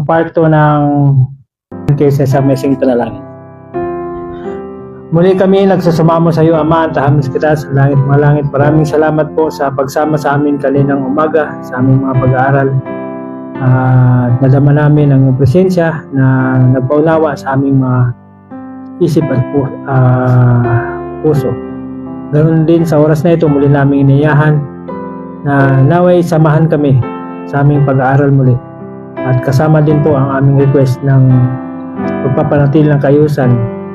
part 2 ng kaysa sa mesing panalangin. Muli kami nagsusumamo sa iyo, Ama, at tahamis kita sa langit mga langit. Maraming salamat po sa pagsama sa amin kaninang umaga sa aming mga pag-aaral. At nadama namin ang presensya na nagpaunawa sa aming mga isip at puso. Ganoon din sa oras na ito, muli namin inayahan na naway samahan kami sa aming pag-aaral muli. At kasama din po ang aming request ng pagpapanatili ng kayusan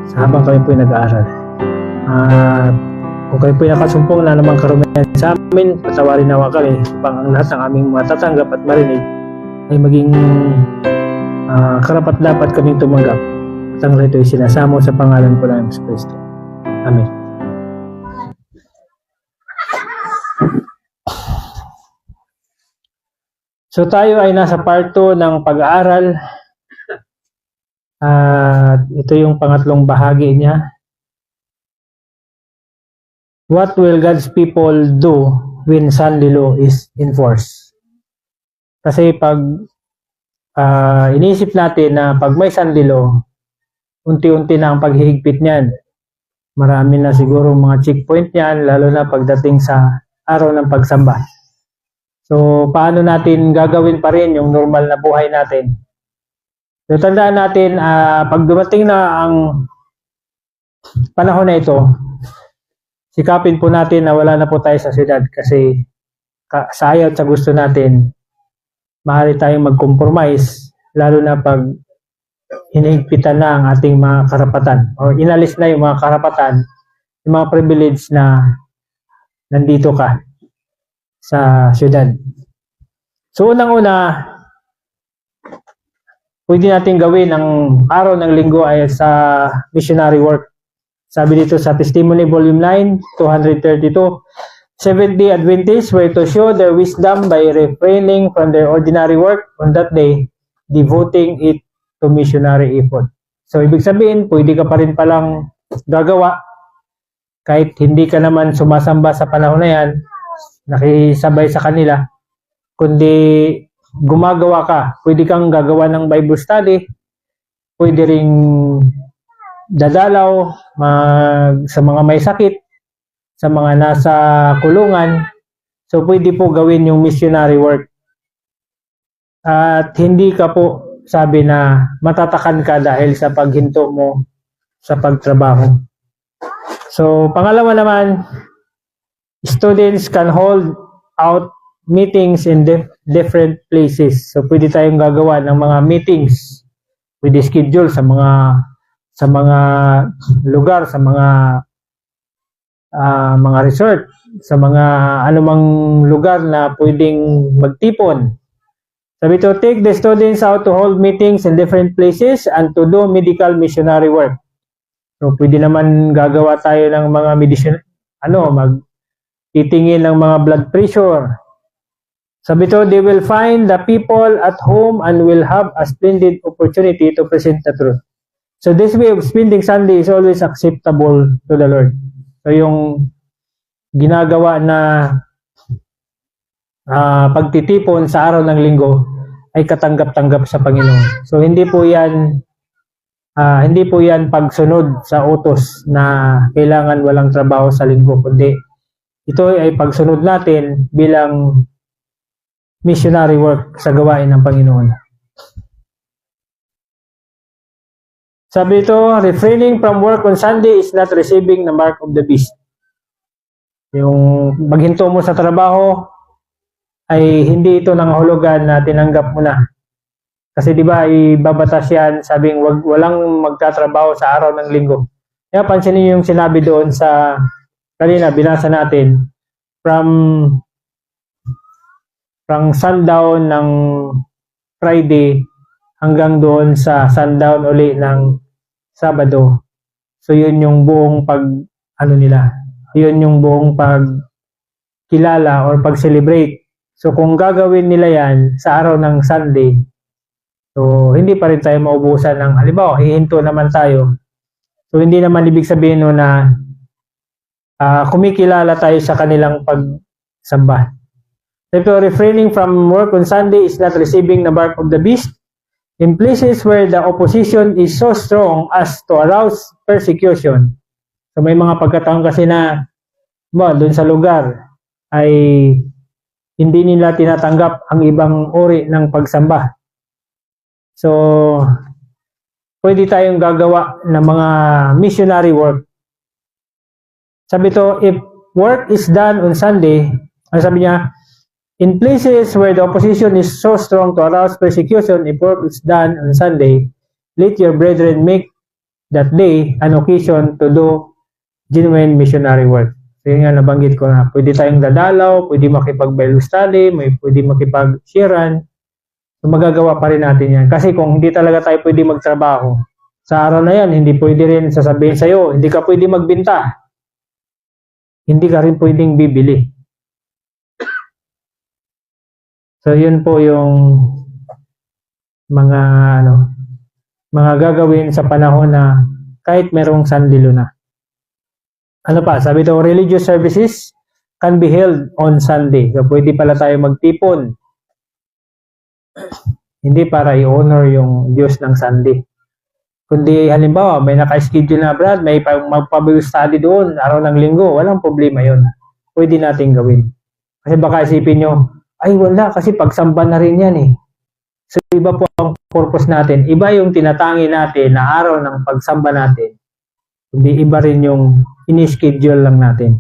sa habang kami po nag-aaral. Kung kayo po nakasumpong na namang karumihan sa amin, patawarin nawa kami upang ang lahat ng aming matatanggap at marinig ay maging karapat dapat kaming tumanggap. At ang rito ay sinasamo sa pangalan po ng Yesus Kristo. Amen. So tayo ay nasa part 2 ng pag-aaral. Ito yung pangatlong bahagi niya. What will God's people do when Sunday law is enforced? Kasi pag inisip natin na pag may Sunday law, unti-unti na ang paghihigpit niyan. Marami na siguro mga checkpoint niyan, lalo na pagdating sa araw ng pagsamba. So, paano natin gagawin pa rin yung normal na buhay natin? So, tandaan natin, pag dumating na ang panahon na ito, sikapin po natin na wala na po tayo sa syudad kasi sa ayaw at sa gusto natin, maaari tayong mag-compromise, lalo na pag hinihigpitan na ang ating mga karapatan o inalis na yung mga karapatan, yung mga privilege na nandito ka sa syudad. So, unang-una, pwede natin gawin ang araw ng linggo ay sa missionary work. Sabi dito sa Testimony Volume 9, 232, Seventh-day Adventists were to show their wisdom by refraining from their ordinary work on that day, devoting it to missionary effort. So, ibig sabihin, pwede ka pa rin palang gagawa kahit hindi ka naman sumasamba sa panahon na yan, nakisabay sa kanila, kundi gumagawa ka. Pwede kang gagawa ng Bible study, pwede ring dadalaw sa mga may sakit, sa mga nasa kulungan. So, pwede po gawin yung missionary work. At hindi ka po sabi na matatakan ka dahil sa paghinto mo sa pagtrabaho. So, pangalawa naman, students can hold out meetings in different places. So, pwede tayong gagawa ng mga meetings. Pwede schedule sa mga lugar, sa mga resort, sa mga anumang lugar na pwedeng magtipon. Sabi to, take the students out to hold meetings in different places and to do medical missionary work. So, pwede naman gagawa tayo ng mga titingin ng mga blood pressure. Sabi to, they will find the people at home and will have a splendid opportunity to present the truth. So, this way of spending Sunday is always acceptable to the Lord. So, yung ginagawa na pagtitipon sa araw ng linggo ay katanggap-tanggap sa Panginoon. So, hindi po yan pagsunod sa utos na kailangan walang trabaho sa linggo, kundi ito ay pagsunod natin bilang missionary work sa gawain ng Panginoon. Sabi ito, refraining from work on Sunday is not receiving the mark of the beast. Yung maghinto mo sa trabaho ay hindi ito nangahulugan na tinanggap mo na. Kasi di ba ibabatas yan, sabing walang magtatrabaho sa araw ng linggo. Kaya pansinin niyo yung sinabi doon sa kanina, binasa natin, from sundown ng Friday hanggang doon sa sundown uli ng Sabado. So, yun yung buong yun yung buong pagkilala or pag-celebrate. So, kung gagawin nila yan sa araw ng Sunday, so, hindi pa rin tayo maubusan ng, halimbawa, hihinto naman tayo. So, hindi naman ibig sabihin no na kumikilala tayo sa kanilang pagsamba. Ito, refraining from work on Sunday is not receiving the mark of the beast. In places where the opposition is so strong as to arouse persecution. So may mga pagkataon kasi na doon sa lugar ay hindi nila tinatanggap ang ibang uri ng pagsamba. So, pwede tayong gagawa ng mga missionary work. Sabi to, if work is done on Sunday, sabi niya, in places where the opposition is so strong to arouse persecution, if work is done on Sunday, let your brethren make that day an occasion to do genuine missionary work. So yun nga, nabanggit ko na, pwede tayong dadalaw, pwede makipag-Bible study, pwede makipag-sharean, so magagawa pa rin natin yan. Kasi kung hindi talaga tayo pwede magtrabaho, sa araw na yan, hindi pwede rin sasabihin sa'yo, hindi ka pwede magbenta. Hindi ka rin pwedeng bibili. So yun po yung mga mga gagawin sa panahon na kahit merong sandilo na. Ano pa? Sabi ito, religious services can be held on Sunday. So pwede pala tayo magtipon. Hindi para i-honor yung Diyos ng Sunday. Kundi halimbawa, may naka-schedule na Brad, may magpa-Bible study doon, araw ng linggo, walang problema yun. Pwede natin gawin. Kasi baka isipin nyo, ay wala, kasi pagsamba na rin yan eh. So iba po ang purpose natin. Iba yung tinatangi natin na araw ng pagsamba natin. Kundi iba rin yung ini-schedule lang natin.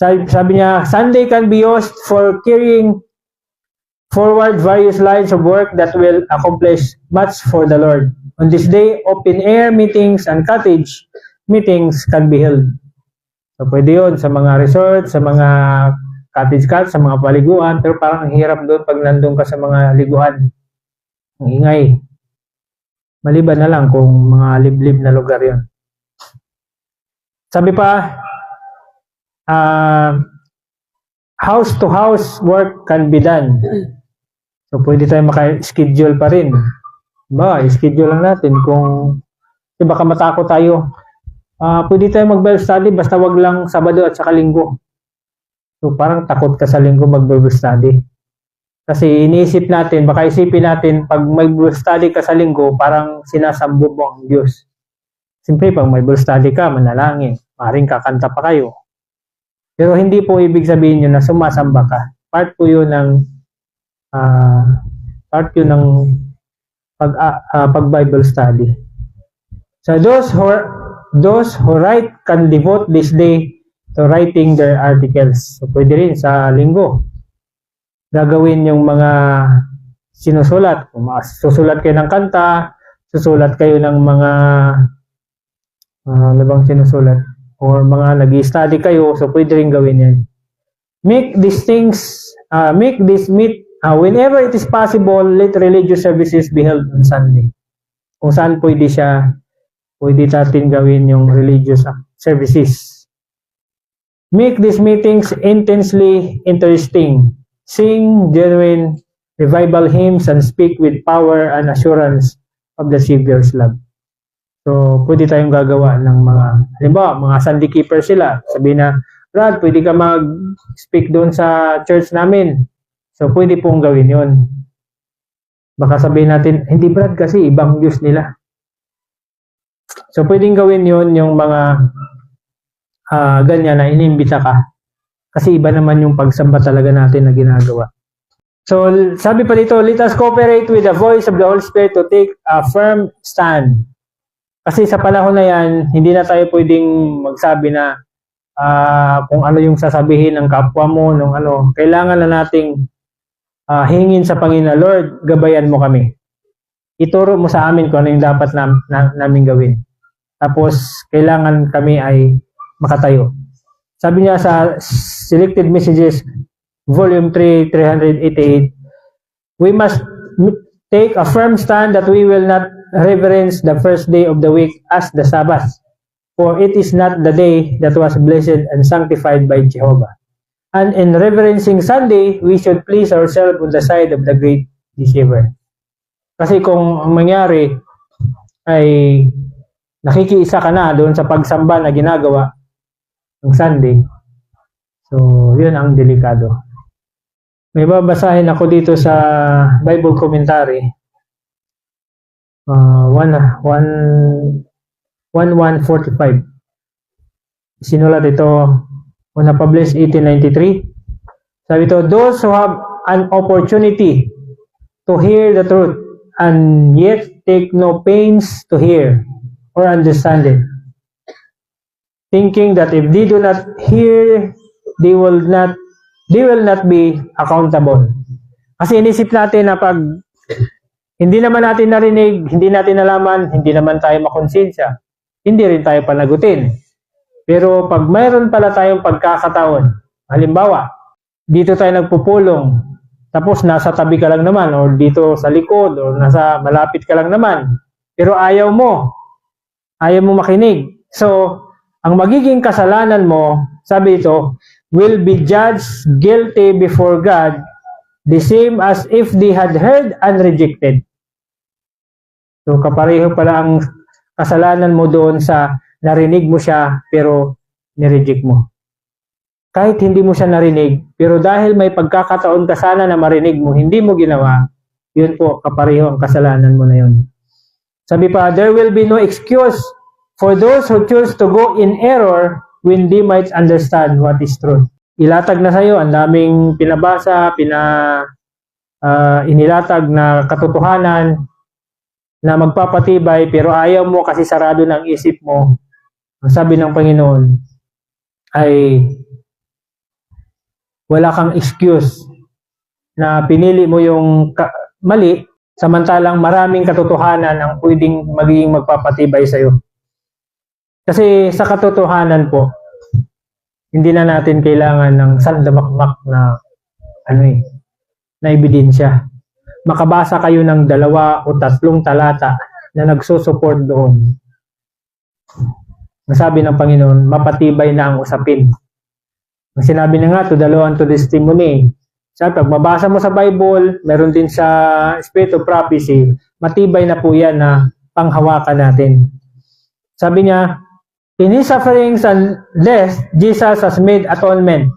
Sabi niya, Sunday can be used for carrying forward various lines of work that will accomplish much for the Lord. On this day, open-air meetings and cottage meetings can be held. So pwede yun sa mga resort, sa mga cottage cat, sa mga paliguan, pero parang ang hirap doon pag nandun ka sa mga liguan. Ang ingay. Maliban na lang kung mga liblib na lugar yon. Sabi pa, house-to-house work can be done. So pwede tayo maka-schedule pa rin. I-schedule lang natin kung baka matakot tayo. Pwede tayo mag-Bible study basta wag lang Sabado at saka Linggo. So parang takot ka sa Linggo mag-Bible study. Kasi iniisip natin, baka isipin natin, pag mag-Bible study ka sa Linggo, parang sinasambo mo ang Diyos. Siyempre, pag may Bible study ka, manalangin. Maring kakanta pa kayo. Pero hindi po ibig sabihin yun na sumasamba ka. Part po yun ng pag-Bible study. So those who write can devote this day to writing their articles. So pwede rin sa Linggo. Gagawin yung mga sinusulat. Kung susulat kayo ng kanta, susulat kayo ng mga ano bang sinusulat? Or mga nag-study kayo, so pwede rin gawin yan. Make this meet, whenever it is possible, let religious services be held on Sunday. Kung saan pwede natin gawin yung religious services. Make these meetings intensely interesting. Sing genuine revival hymns and speak with power and assurance of the Savior's love. So, pwede tayong gagawa ng mga, halimbawa, mga Sunday keeper sila. Sabihin na, Brad, pwede ka mag-speak doon sa church namin. So, pwede pong gawin yon. Baka sabihin natin, hindi Brad, kasi ibang Diyos nila. So, pwedeng gawin yon yung mga ganyan na inimbita ka. Kasi iba naman yung pagsamba talaga natin na ginagawa. So, sabi pa dito, let us cooperate with the voice of the Holy Spirit to take a firm stand. Kasi sa panahon na yan, hindi na tayo pwedeng magsabi na kung ano yung sasabihin ng kapwa mo, nung ano. Kailangan na nating hingin sa Panginoon, Lord, gabayan mo kami. Ituro mo sa amin kung ano yung dapat namin gawin. Tapos, kailangan kami ay makatayo. Sabi niya sa Selected Messages, Volume 3, 388, we must take a firm stand that we will not reverence the first day of the week as the Sabbath, for it is not the day that was blessed and sanctified by Jehovah. And in reverencing Sunday, we should please ourselves on the side of the great deceiver. Kasi kung ang mangyari ay nakikiisa ka na doon sa pagsamba na ginagawa ng Sunday, so yun ang delikado. May babasahin ako dito sa Bible commentary. 1145. Sinulat ito, una published 1893. Sabi ito, those who have an opportunity to hear the truth and yet take no pains to hear or understand it, thinking that if they do not hear, they will not be accountable. Kasi inisip natin na pag hindi naman natin narinig, hindi natin nalaman, hindi naman tayo makonsensya, hindi rin tayo panagutin. Pero pag mayroon pala tayong pagkakataon, halimbawa, dito tayo nagpupulong, tapos nasa tabi ka lang naman, or dito sa likod, or nasa malapit ka lang naman, pero ayaw mo makinig. So, ang magiging kasalanan mo, sabi ito, will be judged guilty before God, the same as if they had heard and rejected. So, kapareho pala ang kasalanan mo doon sa narinig mo siya, pero nireject mo. Kahit hindi mo siya narinig, pero dahil may pagkakataon ka sana na marinig mo, hindi mo ginawa, yun po, kapareho ang kasalanan mo na yun. Sabi pa, there will be no excuse for those who choose to go in error when they might understand what is truth. Ilatag na sa'yo, ang daming pinabasa, inilatag na katotohanan na magpapatibay, pero ayaw mo kasi sarado ng isip mo. Ang sabi ng Panginoon ay wala kang excuse na pinili mo yung mali, samantalang maraming katotohanan ang pwedeng magiging magpapatibay sa'yo. Kasi sa katotohanan po, hindi na natin kailangan ng sandamakmak na na ebidensya. Makabasa kayo ng 2 o 3 talata na nagsusupport doon. Nasabi ng Panginoon, mapatibay na ang usapin. Ang sinabi na nga, to the law and to the testimony. Sa pag mabasa mo sa Bible, meron din sa Spirit of Prophecy, matibay na po yan na panghawakan natin. Sabi niya, in His sufferings and death, Jesus has made atonement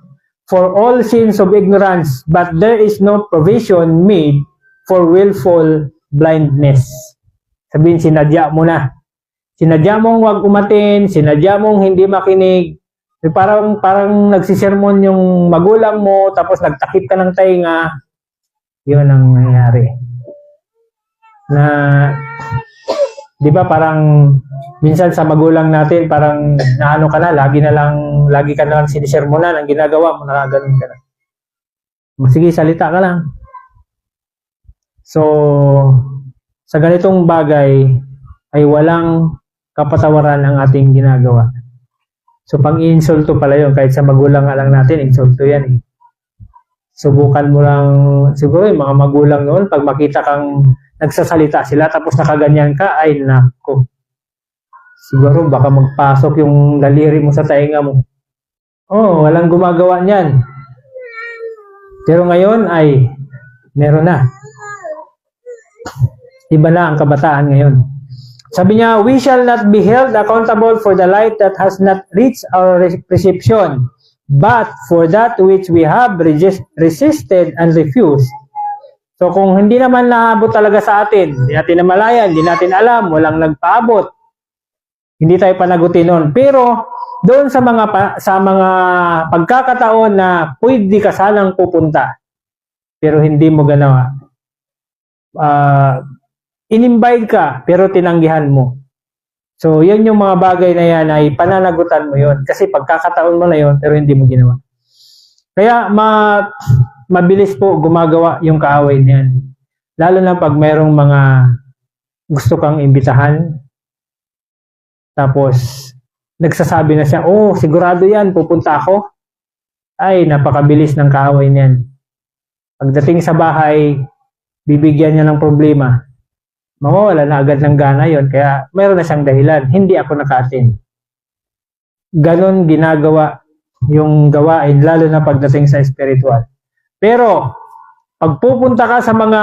for all sins of ignorance, but there is no provision made for willful blindness. Sabihin, sinadya mo na. Sinadya mong wag umatin, sinadya mong hindi makinig. Parang nagsisermon yung magulang mo, tapos nagtakip ka ng tainga. Yun ang nangyari. Na, di ba parang minsan sa magulang natin, parang naano ka na, lagi ka na lang sinisermonan, ang ginagawa mo, nakaganon ka na. Sige, salita ka lang. So, sa ganitong bagay, ay walang kapatawaran ang ating ginagawa. So, pang-insulto pala yun. Kahit sa magulang nga lang natin, insulto yan eh. Subukan mo lang, siguro yung mga magulang noon, pag makita kang nagsasalita sila, tapos nakaganyan ka, ay nako. Siguro baka magpasok yung daliri mo sa tainga mo. Oh, walang gumagawa niyan. Pero ngayon ay meron na. Iba na ang kabataan ngayon. Sabi niya, we shall not be held accountable for the light that has not reached our perception, but for that which we have resisted and refused. So kung hindi naman naabot talaga sa atin, hindi natin namalayan, hindi natin alam, walang nagpaabot, hindi tayo panagutin nun. Pero doon sa mga pagkakataon na pwede ka sanang pupunta, pero hindi mo ganawa, in-invite ka, pero tinanggihan mo. So, yan yung mga bagay na yan ay pananagutan mo yon. Kasi pagkakataon mo na yon, pero hindi mo ginawa. Kaya, mabilis po gumagawa yung kaaway niyan. Lalo na pag mayroong mga gusto kang imbitahan, tapos, nagsasabi na siya, oh, sigurado yan, pupunta ako. Ay, napakabilis ng kaaway niyan. Pagdating sa bahay, bibigyan niya ng problema. Mawawala na agad ng gana yon, kaya mayroon na siyang dahilan. Hindi ako naka-attend. Ganon ginagawa yung gawain, lalo na pagdating sa spiritual. Pero, pag pupunta ka sa mga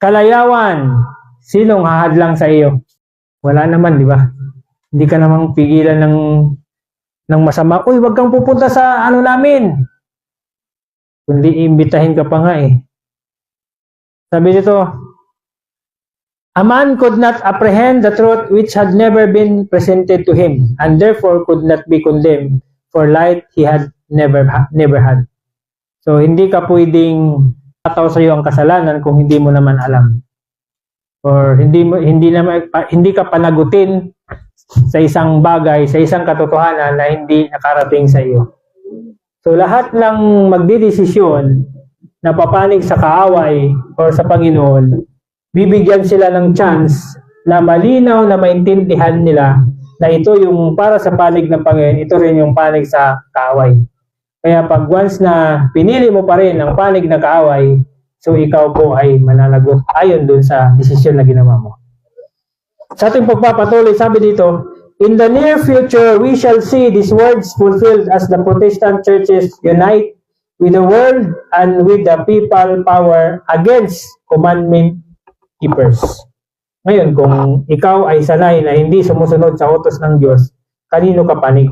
kalayawan, sinong hahadlang sa iyo? Wala naman, di ba? Hindi ka namang pigilan ng masama. Uy, wag kang pupunta sa ano namin. Kundi imbitahin ka pa nga eh. Sabi nito, A man could not apprehend the truth which had never been presented to him, and therefore could not be condemned for light he had never had. So, hindi ka pwedeng tataw sa iyo ang kasalanan kung hindi mo naman alam. Or hindi ka panagutin sa isang bagay, sa isang katotohanan na hindi nakarating sa iyo. So, lahat ng magdidesisyon na papanig sa kaaway or sa Panginoon, bibigyan sila ng chance na malinaw na maintindihan nila na ito yung para sa panig ng Panginoon, ito rin yung panig sa kaaway. Kaya pag once na pinili mo pa rin ang panig na kaaway, so ikaw po ay mananagot ayon dun sa desisyon na ginawa mo. Sa ating pagpapatuloy, sabi dito, in the near future, we shall see these words fulfilled as the Protestant churches unite with the world and with the people power against commandment keepers. Ngayon, kung ikaw ay sanay na hindi sumusunod sa utos ng Diyos, kanino ka panig?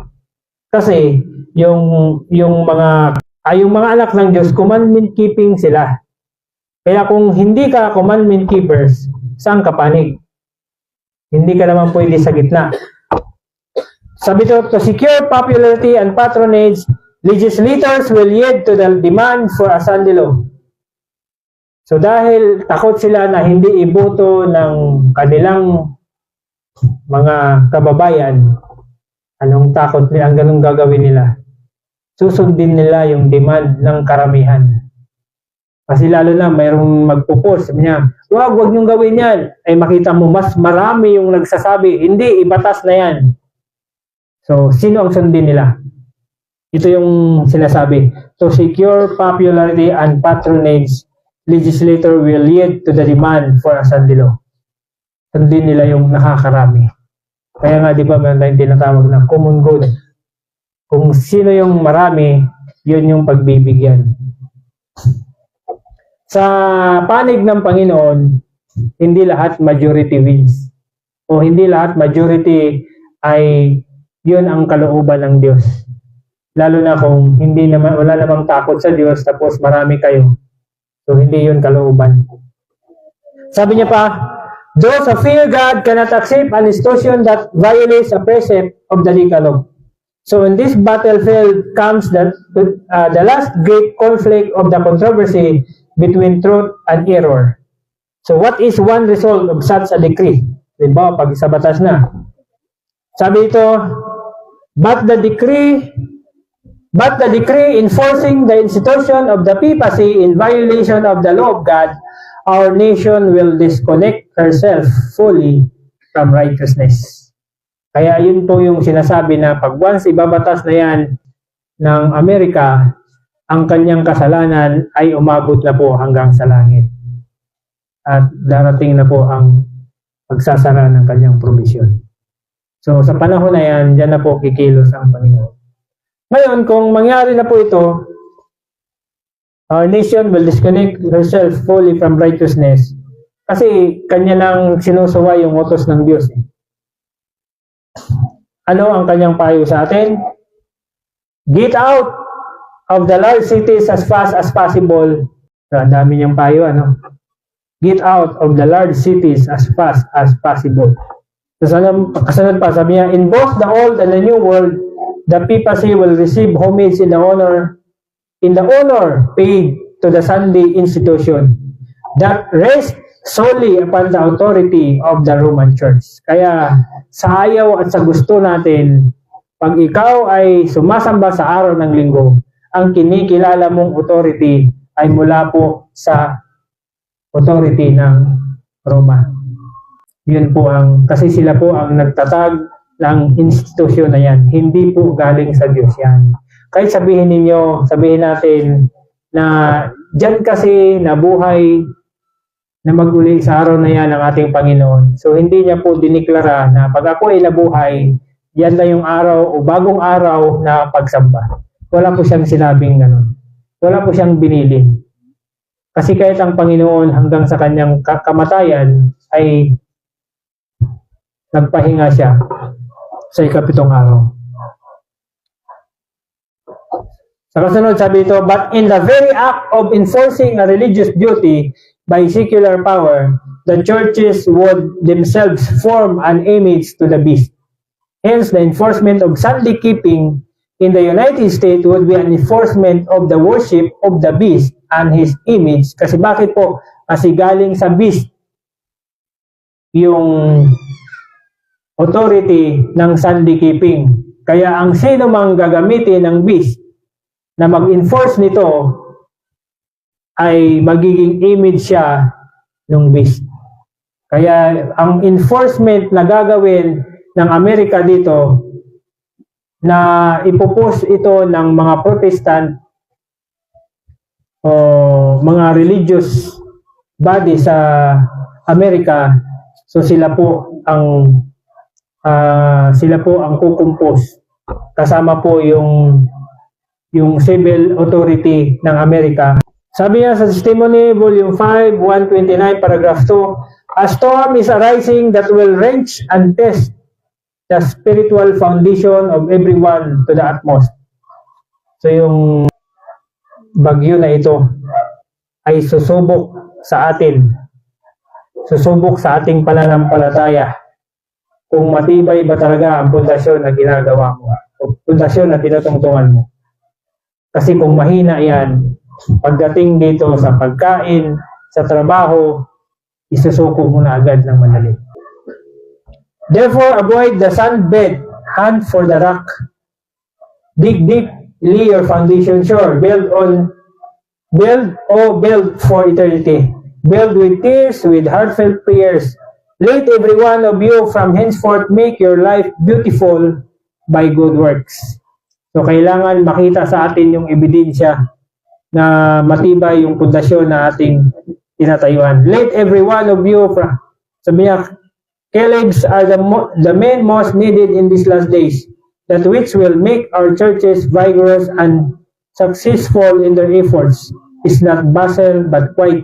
Kasi yung mga anak ng Diyos, commandment keeping sila. Kaya kung hindi ka commandment keepers, saan ka panig? Hindi ka naman pwede sa gitna. Sabi ito, to secure popularity and patronage, legislators will yield to the demand for a Sunday law. So dahil takot sila na hindi iboto ng kanilang mga kababayan, anong takot nila, ang ganung gagawin nila? Susundin nila yung demand ng karamihan. Kasi lalo na mayroong magpo-post, sabi niya, wag niyong gawin yan. Ay makita mo, mas marami yung nagsasabi, hindi, ibatas na yan. So, sino ang sundin nila? Ito yung sinasabi. To secure popularity and patronage, legislator will yield to the demand for a Sunday law. Sundin nila yung nakakarami. Kaya nga, di ba, meron tayong tinatawag na common good. Kung sino yung marami, yun yung pagbibigyan. Sa panig ng Panginoon, hindi lahat majority wins. O hindi lahat majority ay yun ang kalooban ng Diyos. Lalo na kung wala namang takot sa Diyos, tapos marami kayo. So, hindi yun kalooban. Sabi niya pa, those who fear God cannot accept an institution that violates a precept of the Decalogue. So, in this battlefield comes the last great conflict of the controversy between truth and error. So, what is one result of such a decree? Diba, pag sa batas na. Sabi ito, but the decree enforcing the institution of the papacy in violation of the law of God, our nation will disconnect herself fully from righteousness. Kaya yun po yung sinasabi na pag once ibabatas na yan ng Amerika, ang kanyang kasalanan ay umabot na po hanggang sa langit. At darating na po ang pagsasara ng kanyang provision. So sa panahon na yan, dyan na po kikilos ang Panginoon. Ngayon, kung mangyari na po ito, our nation will disconnect herself fully from righteousness kasi kanya lang sinusuway yung utos ng Diyos. Ano ang kanyang payo sa atin? Get out of the large cities as fast as possible. So, ang dami niyang payo, ano? Get out of the large cities as fast as possible. So, kasunod pa, sabi niya, in both the old and the new world, the papacy will receive homage in the honor paid to the Sunday institution that rests solely upon the authority of the Roman Church. Kaya sa ayaw at sa gusto natin, pag ikaw ay sumasamba sa araw ng linggo, ang kinikilala mong authority ay mula po sa authority ng Roma. Yun po kasi sila po ang nagtatag ng institusyon na yan. Hindi po galing sa Diyos yan. Kahit sabihin natin na dyan kasi nabuhay na maguli sa araw na yan ng ating Panginoon. So hindi niya po diniklara na pag ako ay nabuhay, yan na yung araw o bagong araw na pagsamba. Wala po siyang sinabing ganun. Wala po siyang binilin. Kasi kahit ang Panginoon hanggang sa kanyang kamatayan ay nagpahinga siya sa ikapitong araw. Sa kasunod, sabi ito, but in the very act of enforcing a religious duty by secular power, the churches would themselves form an image to the beast. Hence, the enforcement of Sunday keeping in the United States would be an enforcement of the worship of the beast and his image. Kasi bakit po? Kasi galing sa beast yung authority ng Sunday keeping. Kaya ang sino mang gagamitin ng beast na mag-enforce nito ay magiging image siya ng beast. Kaya ang enforcement na gagawin ng Amerika dito na ipopose ito ng mga Protestant o mga religious body sa Amerika, so sila po ang kukumpos kasama po yung civil authority ng Amerika. Sabi niya sa Testimony, Volume 5, 129, Paragraph 2, a storm is arising that will wrench and test the spiritual foundation of everyone to the utmost. So yung bagyo na ito ay susubok sa atin. Susubok sa ating pananampalataya. Kung matibay ba talaga ang pundasyon na ginagawa mo. O pundasyon na tinatungtungan mo. Kasi kung mahina yan, pagdating dito sa pagkain, sa trabaho, isusuko mo na agad ng madali. Therefore, avoid the sandbed, hunt for the rock. Dig deeply your foundation sure. Build for eternity. Build with tears, with heartfelt prayers. Let every one of you from henceforth make your life beautiful by good works. So, kailangan makita sa atin yung ebidensya na matibay yung pundasyon na ating tinatayuan. Let every one of you, sabi niya, Caleb's are the men most needed in these last days, that which will make our churches vigorous and successful in their efforts is not bustle but quiet,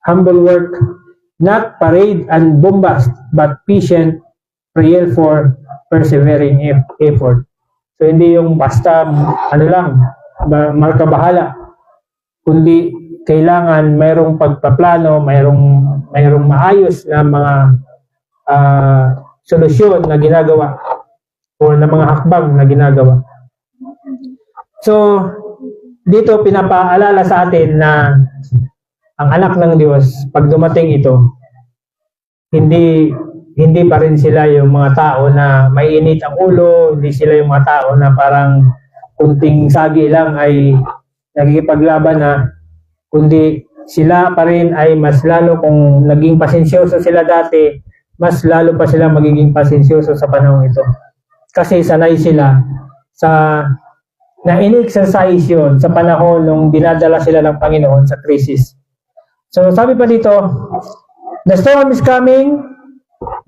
humble work, not parade and bombast, but patient, prayerful, persevering effort. So hindi yung basta markabahala, kundi kailangan mayroong pagpaplano, mayroong maayos na mga solusyon na ginagawa o na mga hakbang na ginagawa. So, dito pinapaalala sa atin na ang anak ng Diyos, pag dumating ito, hindi pa rin sila yung mga tao na mainit ang ulo, hindi sila yung mga tao na parang kunting sagi lang ay nagkikipaglaban na, kundi sila pa rin ay mas lalo kung naging pasensyoso sila dati, mas lalo pa sila magiging pasensyoso sa panahon ito. Kasi sanay sila sa na in-exercise yun sa panahon nung dinadala sila ng Panginoon sa crisis. So sabi pa dito, the storm is coming,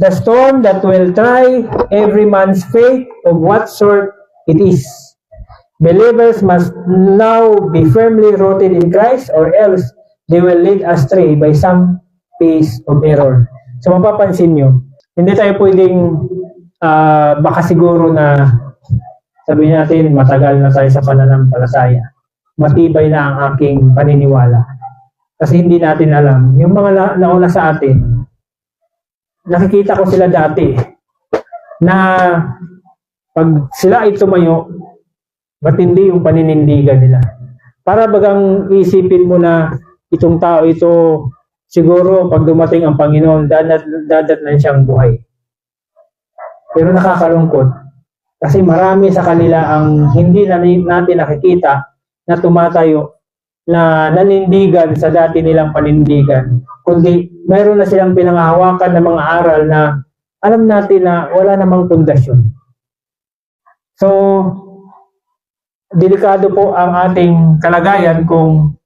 the storm that will try every man's faith of what sort it is. Believers must now be firmly rooted in Christ or else they will lead astray by some piece of error. So mapapansin nyo, hindi tayo pwedeng baka siguro na sabihin natin matagal na tayo sa pananampalataya. Matibay na ang aking paniniwala. Kasi hindi natin alam. Yung mga nauna sa atin, nakikita ko sila dati na pag sila ay tumayo, matindi yung paninindigan nila. Para bagang isipin mo na itong tao ito, siguro pag dumating ang Panginoon, dadatnan siyang buhay. Pero nakakalungkot. Kasi marami sa kanila ang hindi natin nakikita na tumatayo, na nanindigan sa dati nilang panindigan. Kundi mayroon na silang pinangahawakan ng mga aral na alam natin na wala namang pundasyon. So, delikado po ang ating kalagayan kung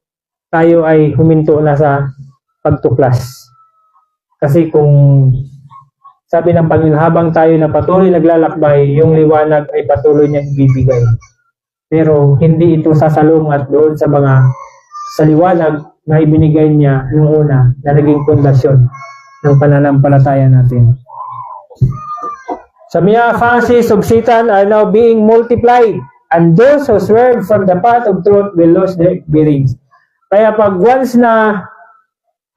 tayo ay huminto na sa pagtuklas. Kasi kung sabi ng Panginoon, habang tayo na patuloy naglalakbay, yung liwanag ay patuloy niyang ibibigay. Pero hindi ito sasalungat doon sa liwanag na ibinigay niya noong una na naging pundasyon ng pananampalataya natin. Sabi niya, fancies of Satan are now being multiplied, and those who swerve from the path of truth will lose their bearings. Kaya pag once na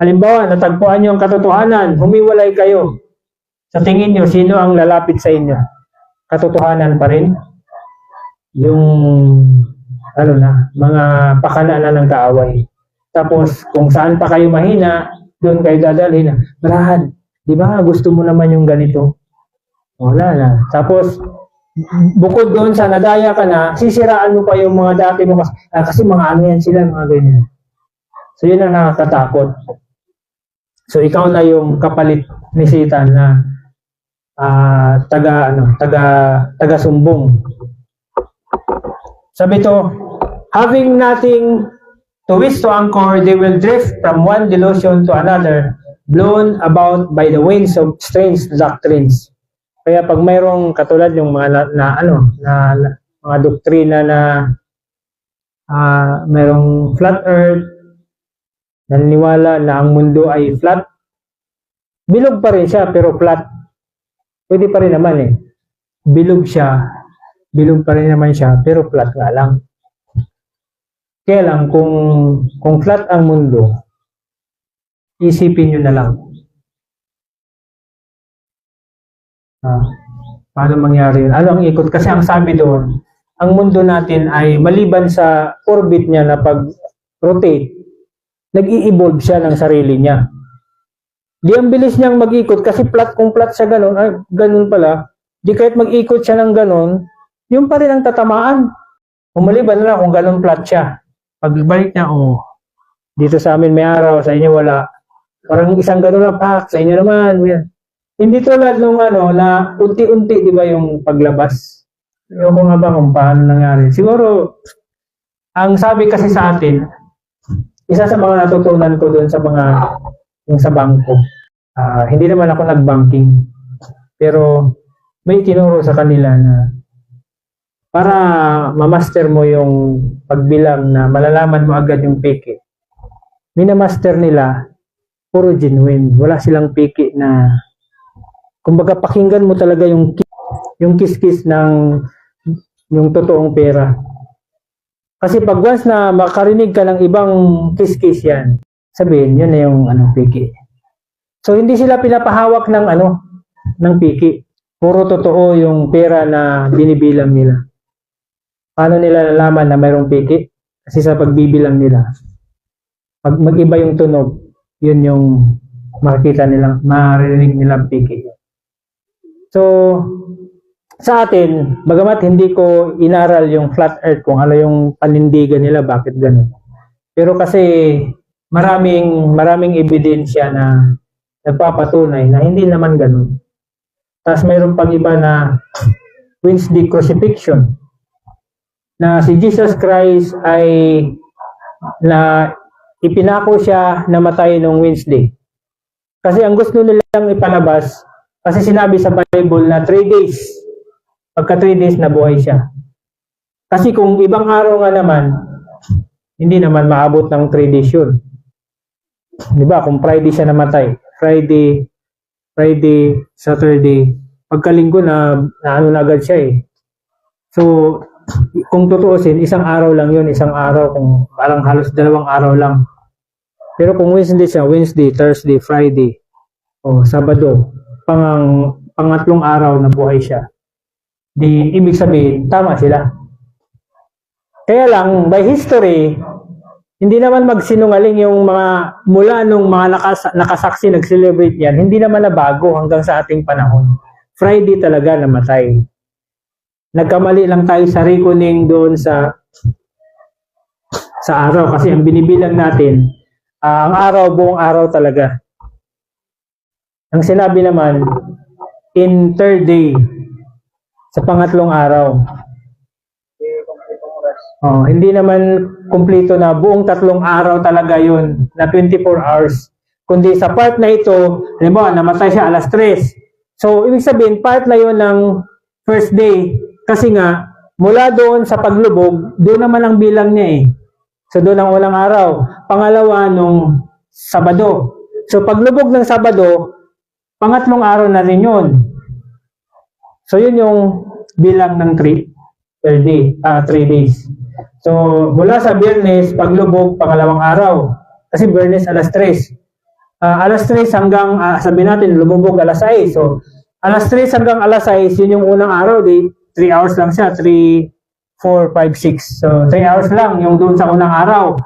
Halimbawa, natagpuan niyo ang katotohanan, humiwalay kayo. Sa tingin niyo, sino ang lalapit sa inyo? Katotohanan pa rin? Yung, ano na, mga pakana na ng kaaway. Tapos, kung saan pa kayo mahina, doon kayo dadalhin. Brad, di ba gusto mo naman yung ganito? Wala na. Tapos, bukod doon sa nadaya ka na, sisiraan mo pa yung mga dati mo kasi mga ano yan sila, mga ganyan. So, yun ang nakakatakot. So, ikaw na yung kapalit ni Satan na taga sumbong. Sabi to, having nothing to which to anchor, they will drift from one delusion to another, blown about by the winds of strange doctrines. Kaya pag mayroong katulad yung mga mga doktrina na mayroong flat earth, naniniwala na ang mundo ay flat, bilog pa rin siya pero flat. Pwede pa rin naman eh. Bilog pa rin naman siya pero flat nga lang. Kaya lang kung flat ang mundo, isipin nyo na lang. Paano mangyari yun? Ano ang ikot? Kasi ang sabi doon, ang mundo natin ay maliban sa orbit niya na pag-rotate, nag-i-evolve siya ng sarili niya. Di ang bilis niyang mag-ikot kasi kung flat siya ganun, ganun pala, di kahit mag-ikot siya ng ganun, yung pa rin ang tatamaan. Maliban na lang kung ganun flat siya. Pagbalik niya, dito sa amin may araw, sa inyo wala. Parang isang ganun lang, sa inyo naman. Yan. Hindi tulad nung na unti-unti, di ba yung paglabas? Yung nga ba kung paano nangyari? Siguro, ang sabi kasi sa atin, isa sa mga natutunan ko doon sa yung sa bangko. Hindi naman ako nag-banking. Pero may tinuro sa kanila na para ma-master mo yung pagbilang na malalaman mo agad yung peke. Minamaster nila, puro genuine. Wala silang peke na kumbaga pakinggan mo talaga yung kiss-kiss ng yung totoong pera. Kasi pag once na makarinig ka ng ibang kiss-kiss yan, sabihin, yun na yung piki. So, hindi sila pinapahawak ng piki. Puro totoo yung pera na binibilang nila. Paano nila nalaman na mayroong piki? Kasi sa pagbibilang nila, pag mag-iba yung tunog, yun yung makikita nilang, maririnig nilang piki. So, sa atin, bagamat hindi ko inaral yung flat earth kung ano yung panindigan nila, bakit ganun. Pero kasi maraming ebidensya na nagpapatunay na hindi naman ganun. Tapos mayroon pang iba na Wednesday crucifixion, na si Jesus Christ ay na ipinako siya na matay nung Wednesday. Kasi ang gusto nilang ipalabas, kasi sinabi sa Bible na 3 days, pagka 3 days nabuhay siya. Kasi kung ibang araw nga naman, hindi naman maabot ng 3 days yun. Di ba? Kung Friday siya namatay, Friday, Saturday, pagkalinggo na agad siya eh. So, kung tutuusin, isang araw lang yun, isang araw, kung parang halos 2 araw lang. Pero kung Wednesday siya, Wednesday, Thursday, Friday, Sabado, pangatlong araw na buhay siya. Di ibig sabihin, tama sila. Kaya lang, by history, hindi naman magsinungaling yung mga mula nung mga nakasaksi nag-celebrate yan, hindi naman nabago hanggang sa ating panahon. Friday talaga namatay. Nagkamali lang tayo sa reckoning doon sa araw kasi ang binibilang natin, ang araw, buong araw talaga. Ang sinabi naman, in third day, sa pangatlong araw. Hindi naman kumpleto na buong 3 araw talaga yun, na 24 hours. Kundi sa part na ito, halimbawa, namatay siya alas 3. So, ibig sabihin, part na yun ng first day. Kasi nga, mula doon sa paglubog, doon naman ang bilang niya eh. So, doon ang unang araw. Pangalawa, nung Sabado. So, paglubog ng Sabado, pangatlong araw na rin yun. So, yun yung bilang ng 3 days. So, mula sa Biyernes, paglubog, pangalawang araw. Kasi Biyernes alas 3. alas 3 hanggang, sabi natin, lumubog alas 6. So, alas 3 hanggang alas 6, yun yung unang araw, 3 hours lang siya, 3, 4, 5, 6. So, 3 hours lang yung doon sa unang araw.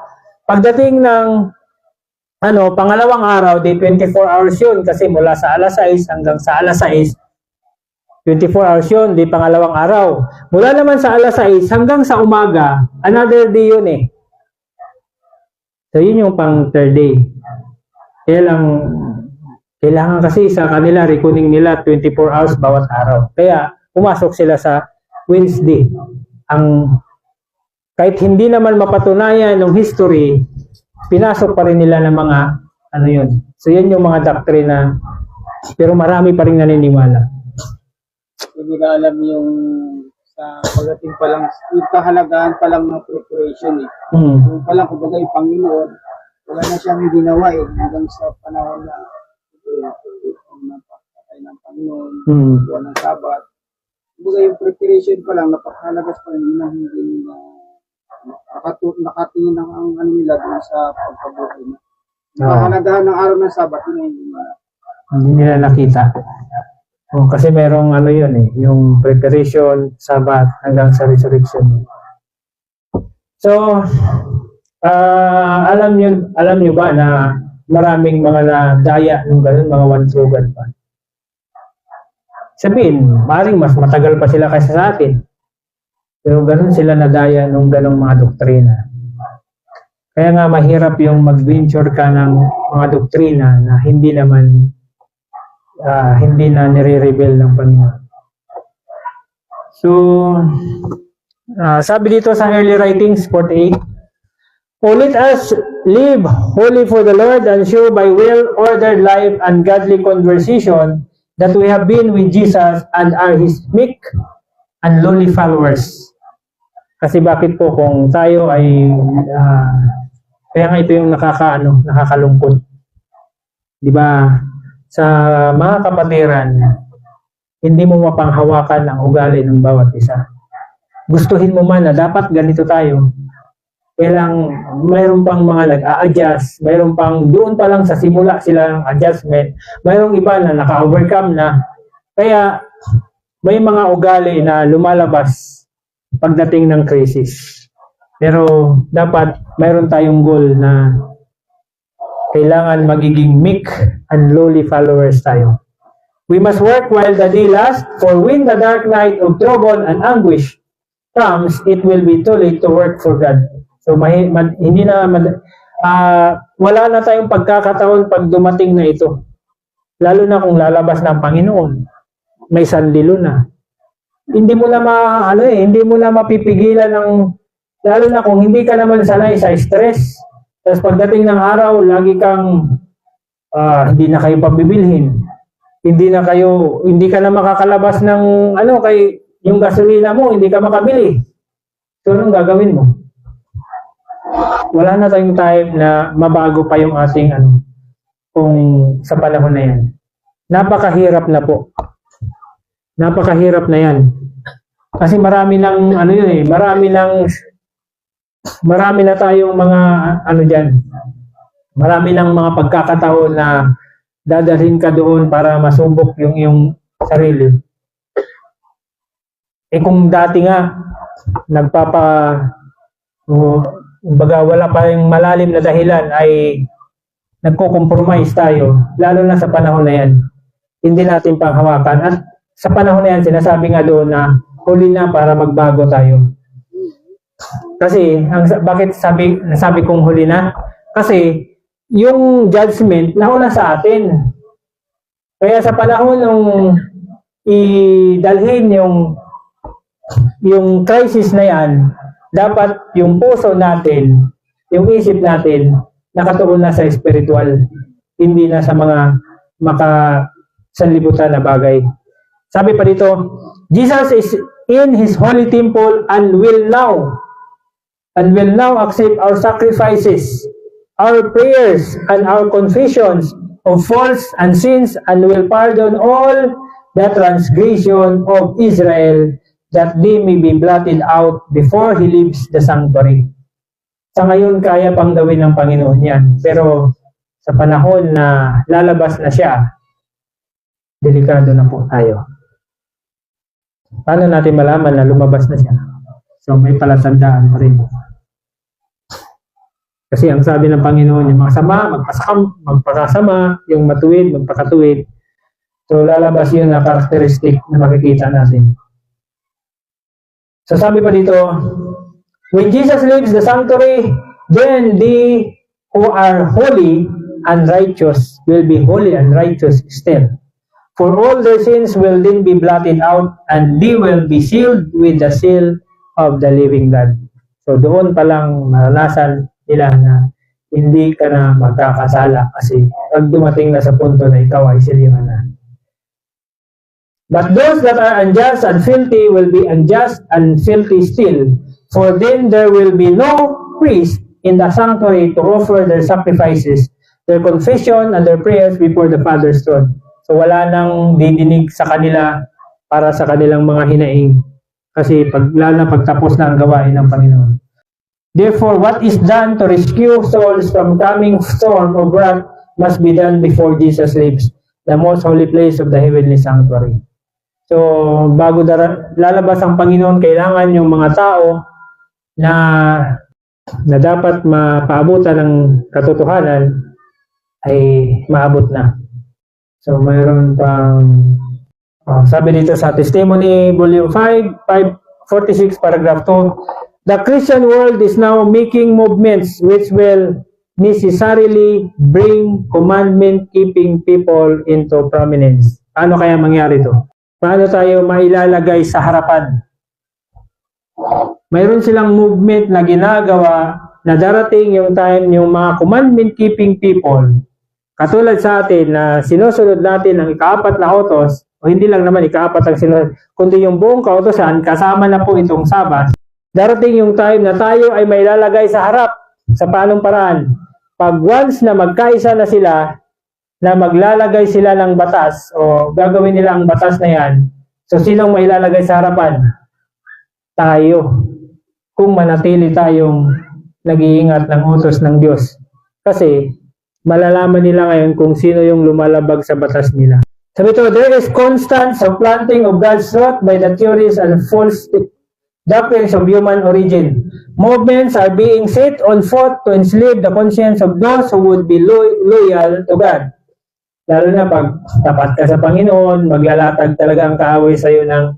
Pagdating ng pangalawang araw, 24 hours yun kasi mula sa alas 6 hanggang sa alas 6, 24 hours yun, pangalawang araw. Mula naman sa alas 6 hanggang sa umaga, another day yun eh. So, yun yung pang third day. Kaya lang, kailangan kasi sa kanila, reckoning nila 24 hours bawat araw. Kaya, pumasok sila sa Wednesday. Kahit hindi naman mapatunayan ng history, pinasok pa rin nila ng mga, yun. So, yun yung mga doktrina, pero marami pa rin naniniwala. Hindi na alam yung sa pagdating pa lang, yung kahalagahan pa lang ng preparation eh. Yung pa lang, kumbaga yung Panginoon, wala na siyang ginawa eh, hanggang sa panahon na napakatay ng Panginoon, walang Sabat. Kumbaga yung preparation pa lang, napakahalagas pa rin na hindi nila nakatingin ang nila dun sa pagkabuhay na. Kahalagahan ng araw ng Sabat, hindi nila nakita. Kasi merong yun eh, yung preparation, Sabat, hanggang sa resurrection. So, alam nyo ba na maraming mga nadaya nung ganun, mga one-true-God pa? Sabihin, maaaring mas matagal pa sila kaysa sa atin. Pero ganun sila nadaya nung ganung mga doktrina. Kaya nga mahirap yung mag-venture ka ng mga doktrina na hindi naman hindi na nire-reveal ng Panginoon. So, sabi dito sa early writings, 48, "O let us live holy for the Lord and show by well-ordered life and godly conversation that we have been with Jesus and are His meek and lowly followers." Kasi bakit po kung tayo ay, kaya nga ito yung nakakalungkot. Di ba? Sa mga kapatiran, hindi mo mapanghawakan ang ugali ng bawat isa. Gustuhin mo man na dapat ganito tayo, kailang mayroon pang mga nag-a-adjust, mayroon pang doon pa lang sa simula silang adjustment, mayroong iba na naka-overcome na. Kaya may mga ugali na lumalabas pagdating ng crisis. Pero dapat mayroon tayong goal na kailangan magiging meek and lowly followers tayo. We must work while the day lasts, for when the dark night of trouble and anguish comes, it will be too late to work for God. So wala na tayong pagkakataon pag dumating na ito. Lalo na kung lalabas ng Panginoon. May sandilo na. Hindi mo na hindi mo na mapipigilan ng, lalo na kung hindi ka naman sanay sa stress. Tapos pagdating ng araw, lagi kang hindi na kayo pabibilhin. Hindi ka na makakalabas ng kay yung gasolina mo, hindi ka makabili. So anong gagawin mo? Wala na tayong time na mabago pa yung ating kung sa panahon na yan. Napakahirap na po. Napakahirap na yan. Kasi marami na tayong mga diyan. Marami ng mga pagkakataon na dadalhin ka doon para masubok yung iyong sarili. Kung dati nga wala pa yung malalim na dahilan ay nagko-compromise tayo, lalo na sa panahon na yan. Hindi natin panghawakan. At sa panahon na yan, sinasabi nga doon na huli na para magbago tayo. Kasi, bakit nasabi kong huli na? Kasi, yung judgment nauna sa atin. Kaya sa panahon nung idalhin yung crisis na yan, dapat yung puso natin, yung isip natin, nakatuon na sa spiritual, hindi na sa mga makasanlibutan na bagay. Sabi pa dito, Jesus is in His holy temple and will now accept our sacrifices, our prayers, and our confessions of faults and sins, and will pardon all the transgression of Israel, that they may be blotted out before He leaves the sanctuary. Sa ngayon, kaya pang gawin ng Panginoon yan. Pero sa panahon na lalabas na siya, delikado na po tayo. Paano natin malaman na lumabas na siya? So may palatandaan pa rin. Kasi ang sabi ng Panginoon, yung masama, magpakasama, yung matuwid, magpakatuwid. So lalabas yun na karakteristik na makikita natin. So sabi pa dito, when Jesus leaves the sanctuary, then they who are holy and righteous will be holy and righteous still. For all their sins will then be blotted out, and they will be sealed with the seal of the living God. So doon pa lang maranasan nila na hindi ka na magkakasala kasi pag dumating na sa punto na ikaw ay silihan na. But those that are unjust and filthy will be unjust and filthy still, for then there will be no priest in the sanctuary to offer their sacrifices, their confession, and their prayers before the Father's throne. So wala nang didinig sa kanila para sa kanilang mga hinaing kasi lalo na pagtapos na ang gawain ng Panginoon. Therefore, what is done to rescue souls from coming storm of wrath must be done before Jesus leaves the most holy place of the heavenly sanctuary. So, bago lalabas ang Panginoon, kailangan yung mga tao na dapat mapaabutan ng katotohanan ay maabot na. So, mayroon pang sabi dito sa Testimony, Volume 5, 546, Paragraph 2, the Christian world is now making movements which will necessarily bring commandment-keeping people into prominence. Paano kaya mangyari ito? Paano tayo mailalagay sa harapan? Mayroon silang movement na ginagawa na darating yung time yung mga commandment-keeping people, katulad sa atin na sinusunod natin ang ikaapat na utos, o hindi lang naman ikaapat ang sinunod, kundi yung buong kautosan, kasama na po itong Sabat. Darating yung time na tayo ay mailalagay sa harap sa paanong paraan. Pag once na magkaisa na sila, na maglalagay sila ng batas o gagawin nila ang batas na yan, so sinong mailalagay sa harapan? Tayo. Kung manatili tayong nag-iingat ng utos ng Diyos. Kasi malalaman nila ngayon kung sino yung lumalabag sa batas nila. Sabi ito, there is constant supplanting of God's truth by the theories and false doctrines of human origin. Movements are being set on foot to enslave the conscience of those who would be loyal to God. Lalo na pag tapat ka sa Panginoon, maglalatag talaga ang kaaway sa iyo ng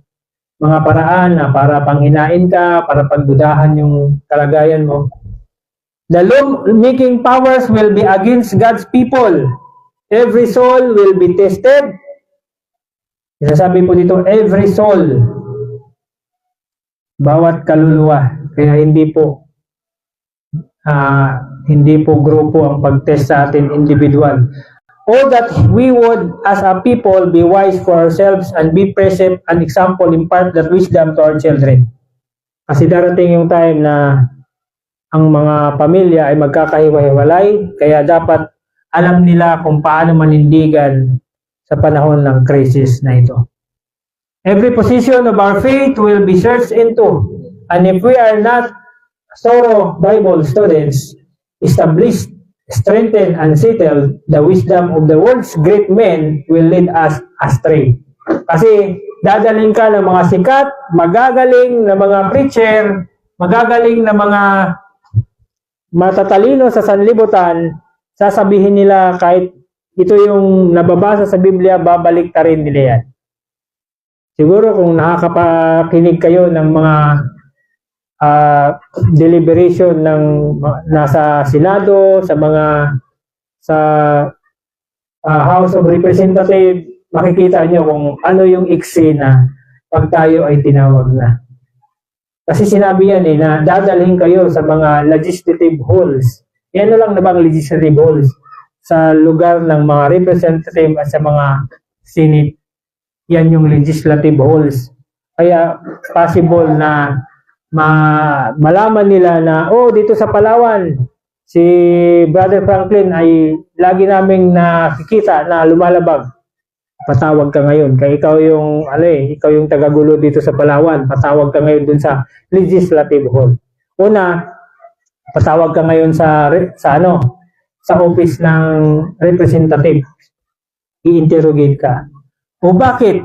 mga paraan na para panghinain ka, para pagdudahan yung kalagayan mo. The law-making powers will be against God's people. Every soul will be tested. Isasabi po dito, every soul. Bawat kaluluwa. Kaya hindi po grupo ang pag-test sa atin individual. Oh, that we would, as a people, be wise for ourselves and be precept and example, impart that wisdom to our children. Kasi darating yung time na ang mga pamilya ay magkakahiwa-hiwalay, kaya dapat alam nila kung paano manindigan sa panahon ng crisis na ito. Every position of our faith will be searched into, and if we are not thorough Bible students, established, strengthened, and settled, the wisdom of the world's great men will lead us astray. Kasi dadaling ka ng mga sikat, magagaling na mga preacher, magagaling na mga matatalino sa sanlibutan, sasabihin nila kahit ito yung nababasa sa Biblia, babalik ta rin nila yan. Siguro kung nakakapakinig kayo ng mga deliberation ng nasa Senado, sa House of Representatives, makikita nyo kung ano yung eksena pag tayo ay tinawag na. Kasi sinabi yan na dadalhin kayo sa mga legislative halls. Yan na lang na bang legislative halls sa lugar ng mga representative at sa mga senate. Yan yung legislative halls. Kaya possible na malaman nila na, oh, dito sa Palawan, si Brother Franklin ay lagi naming nakikita na lumalabag. Patawag ka ngayon. Kaya ikaw yung tagagulo dito sa Palawan. Patawag ka ngayon dun sa Legislative Hall. Una, patawag ka ngayon sa sa office ng representative. I-interrogate ka. O bakit?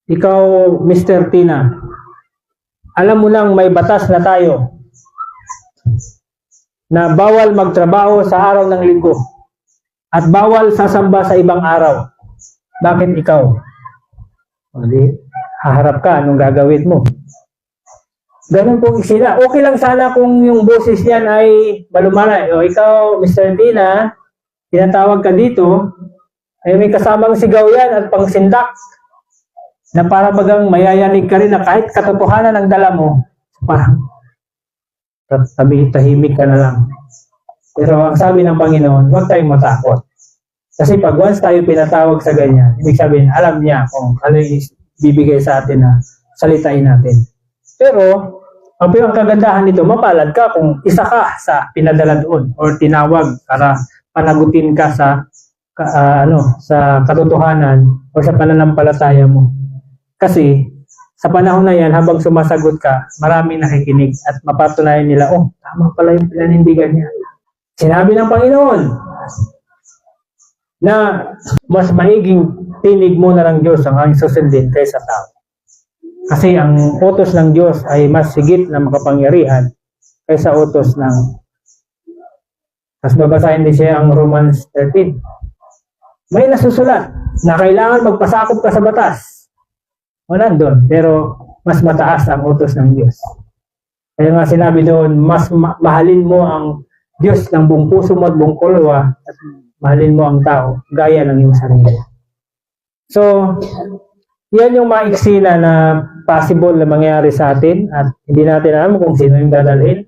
Ikaw, Mr. Tina, alam mo lang may batas na tayo na bawal magtrabaho sa araw ng linggo at bawal sasamba sa ibang araw. Bakit ikaw? O di, haharap ka, anong gagawin mo? Ganun pong sila. Okay lang sana kung yung boses niyan ay malumanay. O ikaw, Mr. Tina, tinatawag ka dito, ay may kasamang sigaw yan at pangsindak na para bagang mayayanig ka rin na kahit katotohanan ang dala mo, parang sabi, tahimik ka na lang. Pero ang sabi ng Panginoon, huwag tayong matakot. Kasi pag once tayo pinatawag sa ganyan, ibig sabihin, alam niya kung ano yung bibigay sa atin na salitain natin. Pero, ang kagandahan nito, mapalad ka kung isa ka sa pinadala doon or tinawag para panagutin ka sa sa katotohanan o sa pananampalataya mo. Kasi sa panahon na yan, habang sumasagot ka, maraming nakikinig at mapatunayan nila, oh, tama pala yung pinanindigan niya. Sinabi ng Panginoon na mas maiging tinig mo na ng Diyos ang susundin kaysa tao. Kasi ang utos ng Diyos ay mas sigit na makapangyarihan kaysa utos ng... Tapos babasahin din siya ang Romans 13. May nasusulat na kailangan magpasakop ka sa batas. Wala doon, pero mas mataas ang utos ng Diyos. Kaya nga sinabi doon, mas mahalin mo ang Diyos ng buong puso mo at buong kaluluwa at mahalin mo ang tao gaya ng iyong sarili. So, yan yung maiksina na possible na mangyari sa atin at hindi natin alam kung sino yung dadalhin.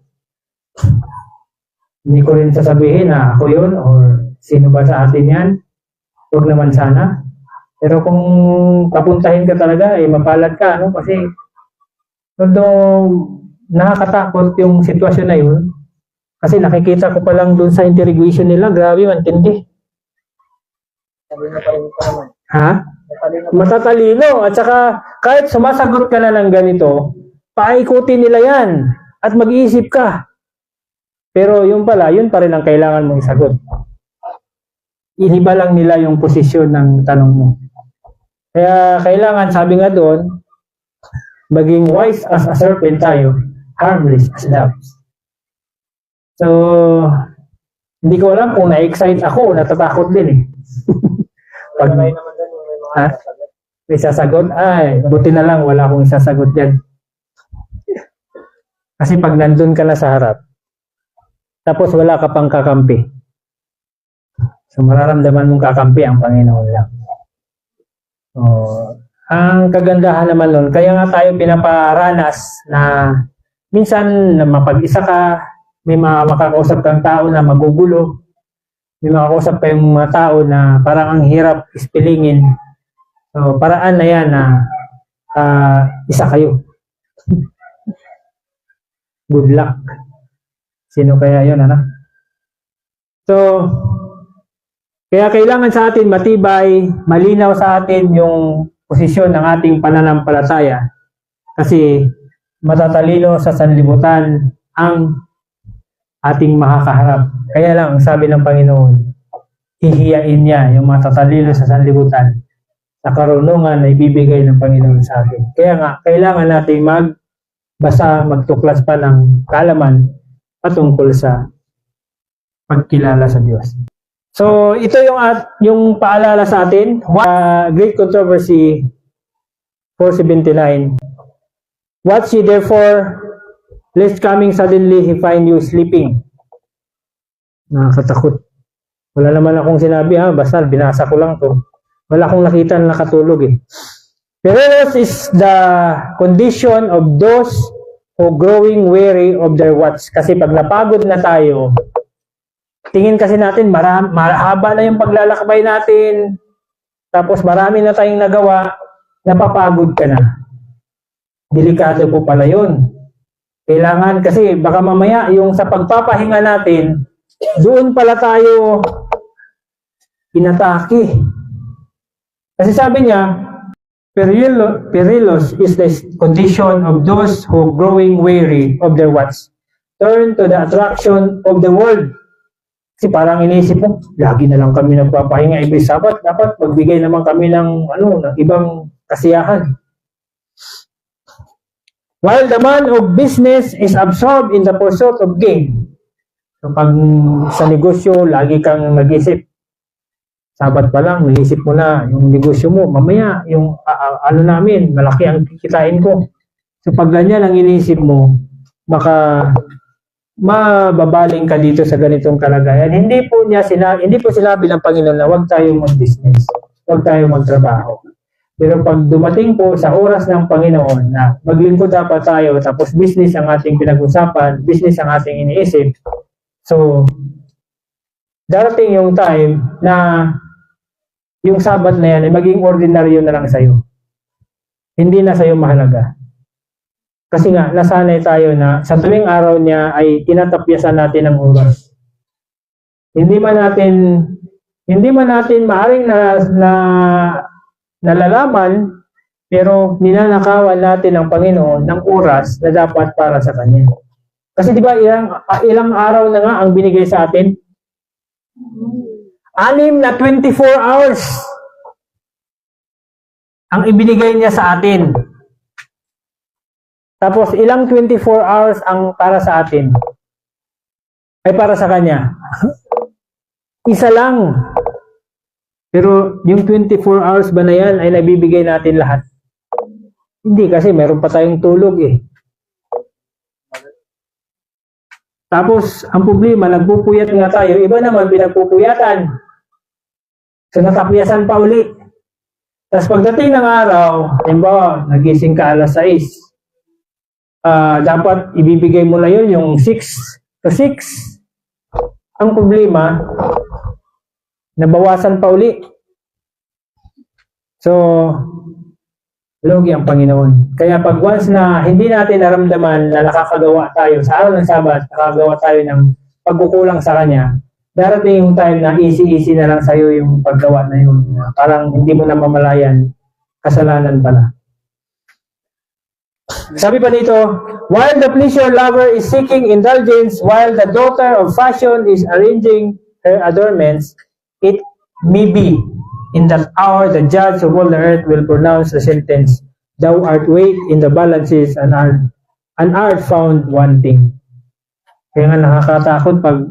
Hindi ko rin sasabihin na ako yun or sino ba sa atin yan. Huwag naman sana. Pero kung papuntahin ka talaga, mapalad ka, no? Kasi although nakakatakot yung sitwasyon na yun, kasi nakikita ko pa lang dun sa interrogation nila, grabe, matindi. Ha? Matatalino. At saka, kahit sumasagot ka na ng ganito, paikutin nila yan at mag-iisip ka. Pero yun pala, yun pa rin ang kailangan mong isagot. Iniba lang nila yung posisyon ng tanong mo. Kaya kailangan, sabi nga doon, maging wise as a serpent tayo, harmless as doves. So, hindi ko alam kung na-excite ako, natatakot din eh. Pag may naman din, may mga may sasagot, ay, buti na lang, wala akong sasagot dyan. Kasi pag nandun ka na sa harap, tapos wala ka pang kakampi. So, mararamdaman mong kakampi ang Panginoon lang. So, ang kagandahan naman nun, kaya nga tayo pinaparanas na minsan na mapag-isa ka, may makakausap kang tao na magugulo, may makakausap kayong mga tao na parang ang hirap ispilingin. So, paraan na yan na isa kayo. Good luck. Sino kaya yun, ano? So, kaya kailangan sa atin matibay, malinaw sa atin yung posisyon ng ating pananampalataya. Kasi matatalino sa sanlibutan ang ating makakaharap. Kaya lang, sabi ng Panginoon, hihiyain niya yung matatalino sa sanlibutan sa karunungan na ibibigay ng Panginoon sa atin. Kaya nga, kailangan natin magbasa, magtuklas pa ng kaalaman patungkol sa pagkilala sa Diyos. So, ito yung paalala sa atin. Great Controversy 479. Watch ye therefore, lest coming suddenly he find you sleeping. Nakakatakot. Wala naman akong sinabi basta binasa ko lang to. Wala akong nakita na nakatulog eh. Perilous is the condition of those who growing weary of their watch. Kasi pag napagod na tayo, tingin kasi natin mahaba na yung paglalakbay natin. Tapos marami na tayong nagawa, napapagod ka na. Delikado po pala yun. Kailangan kasi baka mamaya yung sa pagpapahinga natin, doon pala tayo inatake. Kasi sabi niya, perilous is the condition of those who growing weary of their watch. turn to the attraction of the world. Kasi parang inisip mo, lagi na lang kami nagpapahinga every Sabbath. Dapat magbigay naman kami ng, ng ibang kasiyahan. While the man of business is absorbed in the pursuit of gain. So pag sa negosyo, lagi kang nag-isip. Sabat pa lang, naisip mo na yung negosyo mo. Mamaya, yung namin, malaki ang kikitain ko. So pag ganyan ang inisip mo, baka mababaling ka dito sa ganitong kalagayan. Hindi po sinabi ng Panginoon na huwag tayong mag-business, huwag tayong magtrabaho. Pero pag dumating po sa oras ng Panginoon na maglingkod dapat tayo, tapos business ang ating pinag-usapan, business ang ating iniisip, so darating yung time na yung Sabat na yan ay maging ordinaryo na lang sa'yo. Hindi na sa'yo mahalaga. Kasi nga, nasanay tayo na sa tuwing araw niya ay tinatapyasan natin ang oras. Hindi man natin maaring nalalaman, pero ninanakawan natin ang Panginoon ng oras na dapat para sa Kanya. Kasi di ba ilang araw na nga ang binigay sa atin? 6 na 24 hours ang ibinigay niya sa atin. Tapos ilang 24 hours ang para sa atin? Ay para sa Kanya. Isa lang. Pero yung 24 hours ba na yan ay nabibigay natin lahat? Hindi, kasi meron pa tayong tulog eh. Tapos, ang problema, nagpupuyat nga tayo. Iba naman, pinagpupuyatan. So, natapyasan pa uli. Tapos, pagdating ng araw, halimbawa, nagising ka alas 6. Dapat ibibigay mo na yun, yung 6 to 6. Ang problema, nabawasan pa uli. So, logi ang Panginoon. Kaya pag once na hindi natin naramdaman na nakakagawa tayo sa araw ng Sabat, nakakagawa tayo ng pagkukulang sa Kanya, darating yung time na easy-easy na lang sa'yo yung paggawa na yun. Parang hindi mo na mamalayan, kasalanan pala. Sabi pa dito, while the pleasure lover is seeking indulgence, while the daughter of fashion is arranging her adornments, it may be in that hour the judge of all the earth will pronounce the sentence, thou art weighed in the balances and art found wanting. Kaya nga nakakatakot pag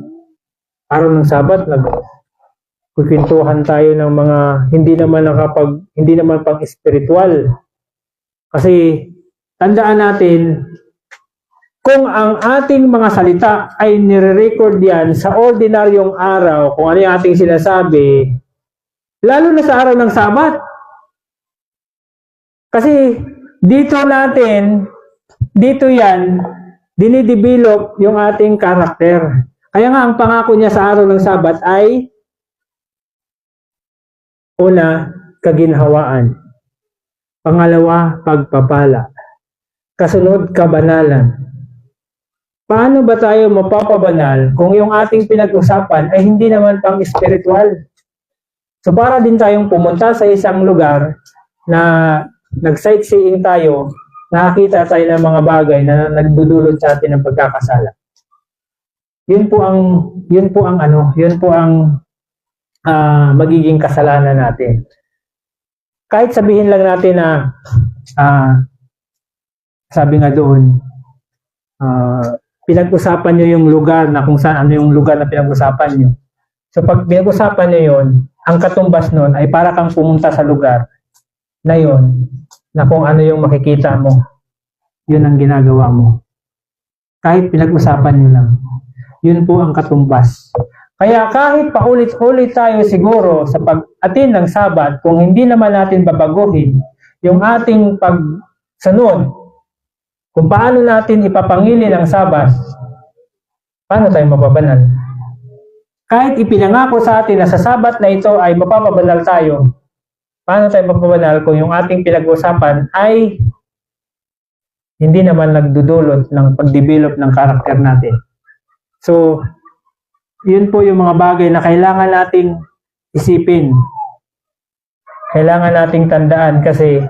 araw ng Sabat, nagkukwentuhan tayo ng mga hindi naman pang espiritual. Kasi tandaan natin, kung ang ating mga salita ay nire-record yan sa ordinaryong araw, kung ano yung ating sinasabi, lalo na sa araw ng Sabat. Kasi dito yan, dinidevelop yung ating karakter. Kaya nga ang pangako niya sa araw ng Sabat ay una, kaginhawaan. Pangalawa, pagpapala. Kasunod, kabanalan. Paano ba tayo mapapabanal kung yung ating pinag-usapan ay hindi naman pang spiritual? So para din tayong pumunta sa isang lugar na nag-sightseeing tayo, nakakita tayo ng mga bagay na nagdudulot sa atin ng pagkakasala. Yun po ang magiging kasalanan natin. Kahit sabihin lang natin na sabi nga doon, pinag-usapan nyo yung lugar na kung saan, ano yung lugar na pinag-usapan nyo. So pag pinag-usapan nyo yun, ang katumbas nun ay para kang pumunta sa lugar na yun, na kung ano yung makikita mo, yun ang ginagawa mo. Kahit pinag-usapan nyo lang. Yun po ang katumbas. Kaya kahit paulit-ulit tayo siguro sa pag-attend ng Sabat, kung hindi naman natin babaguhin yung ating pagsunod, kung paano natin ipapangili ng Sabat, paano tayo mapabanal? Kahit ipinangako sa atin na sa Sabat na ito ay mapapabanal tayo, paano tayo mapabanal kung yung ating pinag-usapan ay hindi naman nagdudulot ng pag-develop ng karakter natin? So, yun po yung mga bagay na kailangan nating isipin. Kailangan nating tandaan kasi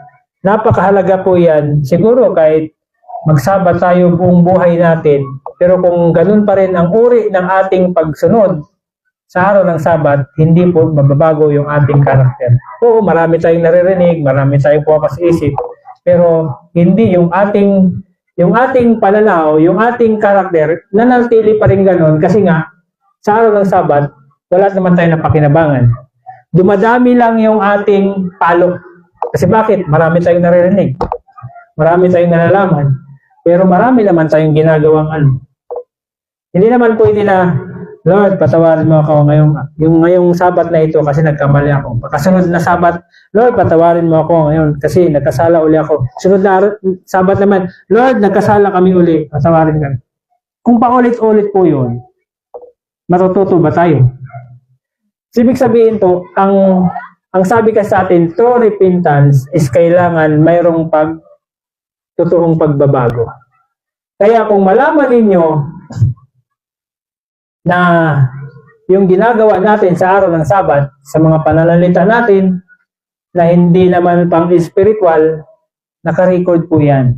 napakahalaga po yan. Siguro kahit magsabat tayo buong buhay natin, pero kung ganun pa rin ang uri ng ating pagsunod sa araw ng Sabat, hindi po mababago yung ating karakter. Oo, marami tayong naririnig, marami tayong pumapas sa isip, pero hindi yung ating pananaw, yung ating karakter, nanatili pa rin ganun kasi nga, sa araw ng Sabat, wala naman tayong napakinabangan. Dumadami lang yung ating palo. Kasi bakit? Marami tayong naririnig. Marami tayong nalalaman. Pero marami naman tayong ginagawang ano. Hindi naman pwede na, Lord, patawarin mo ako ngayong Sabat na ito kasi nagkamali ako. Pagkasunod na Sabat, Lord, patawarin mo ako ngayon kasi nagkasala uli ako. Sunod na Sabat naman, Lord, nagkasala kami uli. Patawarin ka. Kung paulit-ulit po yun, matututo ba tayo? Ibig sabihin po, ang sabi kasi sa atin, true repentance is kailangan mayroong totoong pagbabago. Kaya kung malaman ninyo na yung ginagawa natin sa araw ng Sabat, sa mga pananalita natin, na hindi naman pang spiritual, naka-record po yan.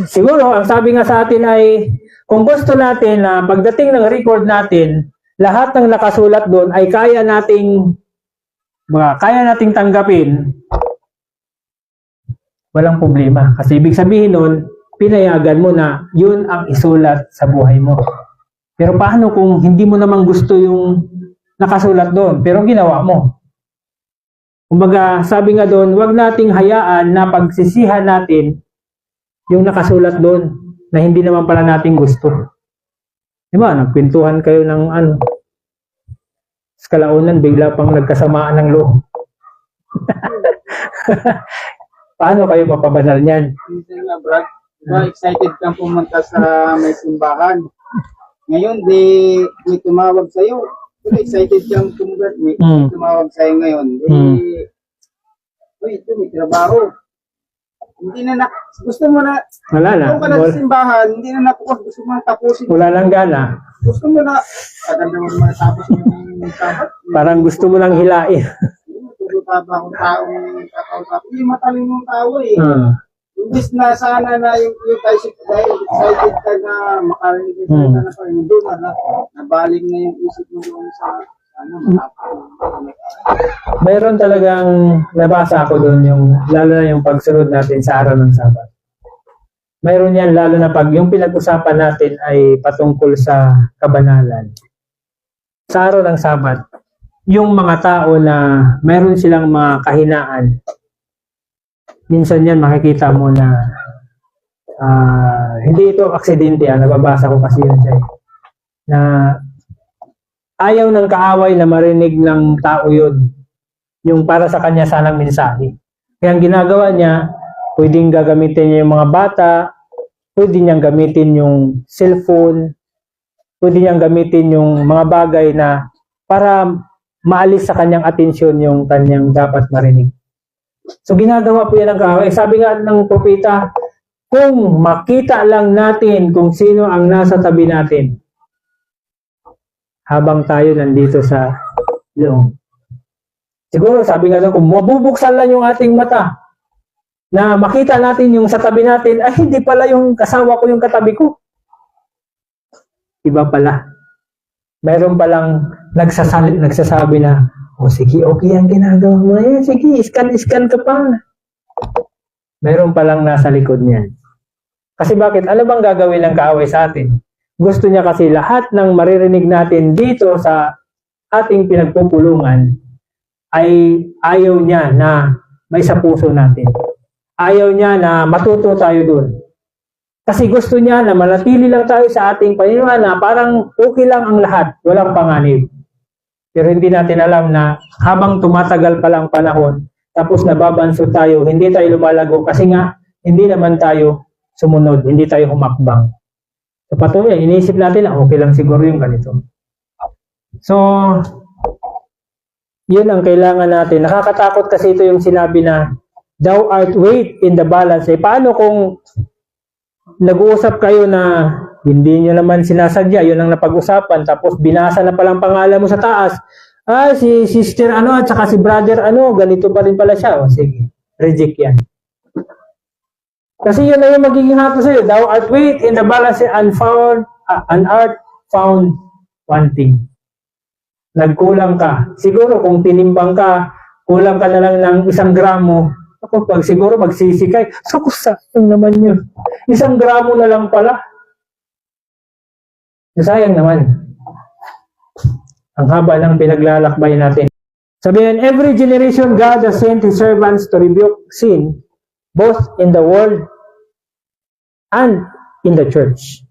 Siguro, ang sabi nga sa atin ay, kung gusto natin na pagdating ng record natin, lahat ng nakasulat doon ay kaya nating tanggapin, walang problema. Kasi ibig sabihin nun, pinayagan mo na yun ang isulat sa buhay mo. Pero paano kung hindi mo naman gusto yung nakasulat doon, pero ginawa mo? Kumbaga, sabi nga doon, wag nating hayaan na pagsisihan natin yung nakasulat doon na hindi naman pala natin gusto. Diba, nagkwentuhan kayo ng sa kalaunan, bigla pang nagkasamaan ng loob. Paano kayo mapabanal niyan? Minsan nga, Brad, diba, excited kang pumunta sa may simbahan. Ngayon, may tumawag sa'yo. Pero excited kang pumunta, may tumawag sa'yo ngayon. Uy, ito, may trabaho. Hindi na gusto mo na, wala na. Kung ka na sa simbahan, hindi na napukas, gusto mo na tapusin. Wala lang gana. Gusto mo na, aganda mo na tapos yung Sabat. Parang gusto mo lang hilain. Tuloy pa akong taong kakausap. Hindi matalinong tao eh. Imbis na sana na yung tayo dahil excited ka na makarinig ka na pa rin doon, nabaling na yung isip mo doon sa Mayroon talagang nabasa ako doon lalo na yung pagsunod natin sa araw ng Sabat. Mayroon yan lalo na pag yung pinag-usapan natin ay patungkol sa kabanalan. Sa araw ng Sabat, yung mga tao na mayroon silang mga kahinaan, minsan yan makikita mo na hindi ito aksidente, nababasa ko kasi yun siya na ayaw ng kaaway na marinig ng tao yun, yung para sa kanya sanang mensahe. Kaya ang ginagawa niya, pwedeng gagamitin niya yung mga bata, pwede niyang gamitin yung cellphone, pwede niyang gamitin yung mga bagay na para maalis sa kanyang atensyon yung kanyang dapat marinig. So ginagawa po yan ng kaaway. Sabi nga ng propeta, kung makita lang natin kung sino ang nasa tabi natin, habang tayo nandito sa loob. Siguro sabi nga doon, kung mabubuksan lang yung ating mata, na makita natin yung sa tabi natin, ay hindi pala yung kasawa ko yung katabi ko. Iba pala. Mayroon palang nagsasabi na, sige, okay ang ginagawa mo. Sige, scan ka pa. Mayroon palang nasa likod niyan. Kasi bakit? Ano bang gagawin ng kaaway sa atin? Gusto niya kasi lahat ng maririnig natin dito sa ating pinagpupulungan ay ayaw niya na may sa puso natin. Ayaw niya na matuto tayo dun. Kasi gusto niya na manatili lang tayo sa ating paniniwala na parang okay lang ang lahat, walang panganib. Pero hindi natin alam na habang tumatagal pa lang panahon, tapos nababanso tayo, hindi tayo lumalago kasi nga hindi naman tayo sumunod, hindi tayo humakbang. So patuloy, iniisip natin na okay lang siguro yung ganito. So, yun ang kailangan natin. Nakakatakot kasi ito yung sinabi na thou art weight in the balance. Paano kung nag-uusap kayo na hindi nyo naman sinasadya, yun ang napag-usapan, tapos binasa na palang pangalan mo sa taas, si sister at saka si brother ganito pa rin pala siya. O sige, reject yan. Kasi yun na yung magiging hatol sa'yo. Thou art weighed in the balance and art found wanting. Nagkulang ka. Siguro kung tinimbang ka, kulang ka na lang ng 1 gramo. Ako, pag siguro magsisikay, so sayang naman yun. 1 gramo na lang pala. Sayang naman. Ang haba ng pinaglalakbay natin. Sabihin, every generation God has sent His servants to rebuke sin, both in the world and in the church.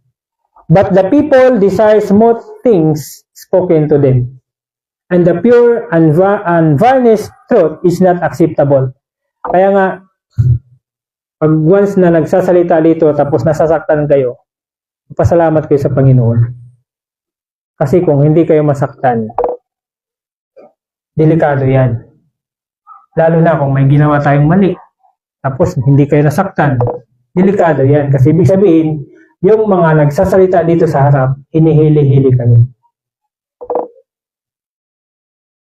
But the people desire smooth things spoken to them, and the pure and unvarnished truth is not acceptable. Kaya nga, pag once na nagsasalita dito tapos nasasaktan kayo, pasalamat kayo sa Panginoon. Kasi kung hindi kayo masaktan, delikado yan. Lalo na kung may ginawa tayong mali, tapos hindi kayo nasaktan, delikado yan. Kasi ibig sabihin, yung mga nagsasalita dito sa harap, hinihili-hili kayo.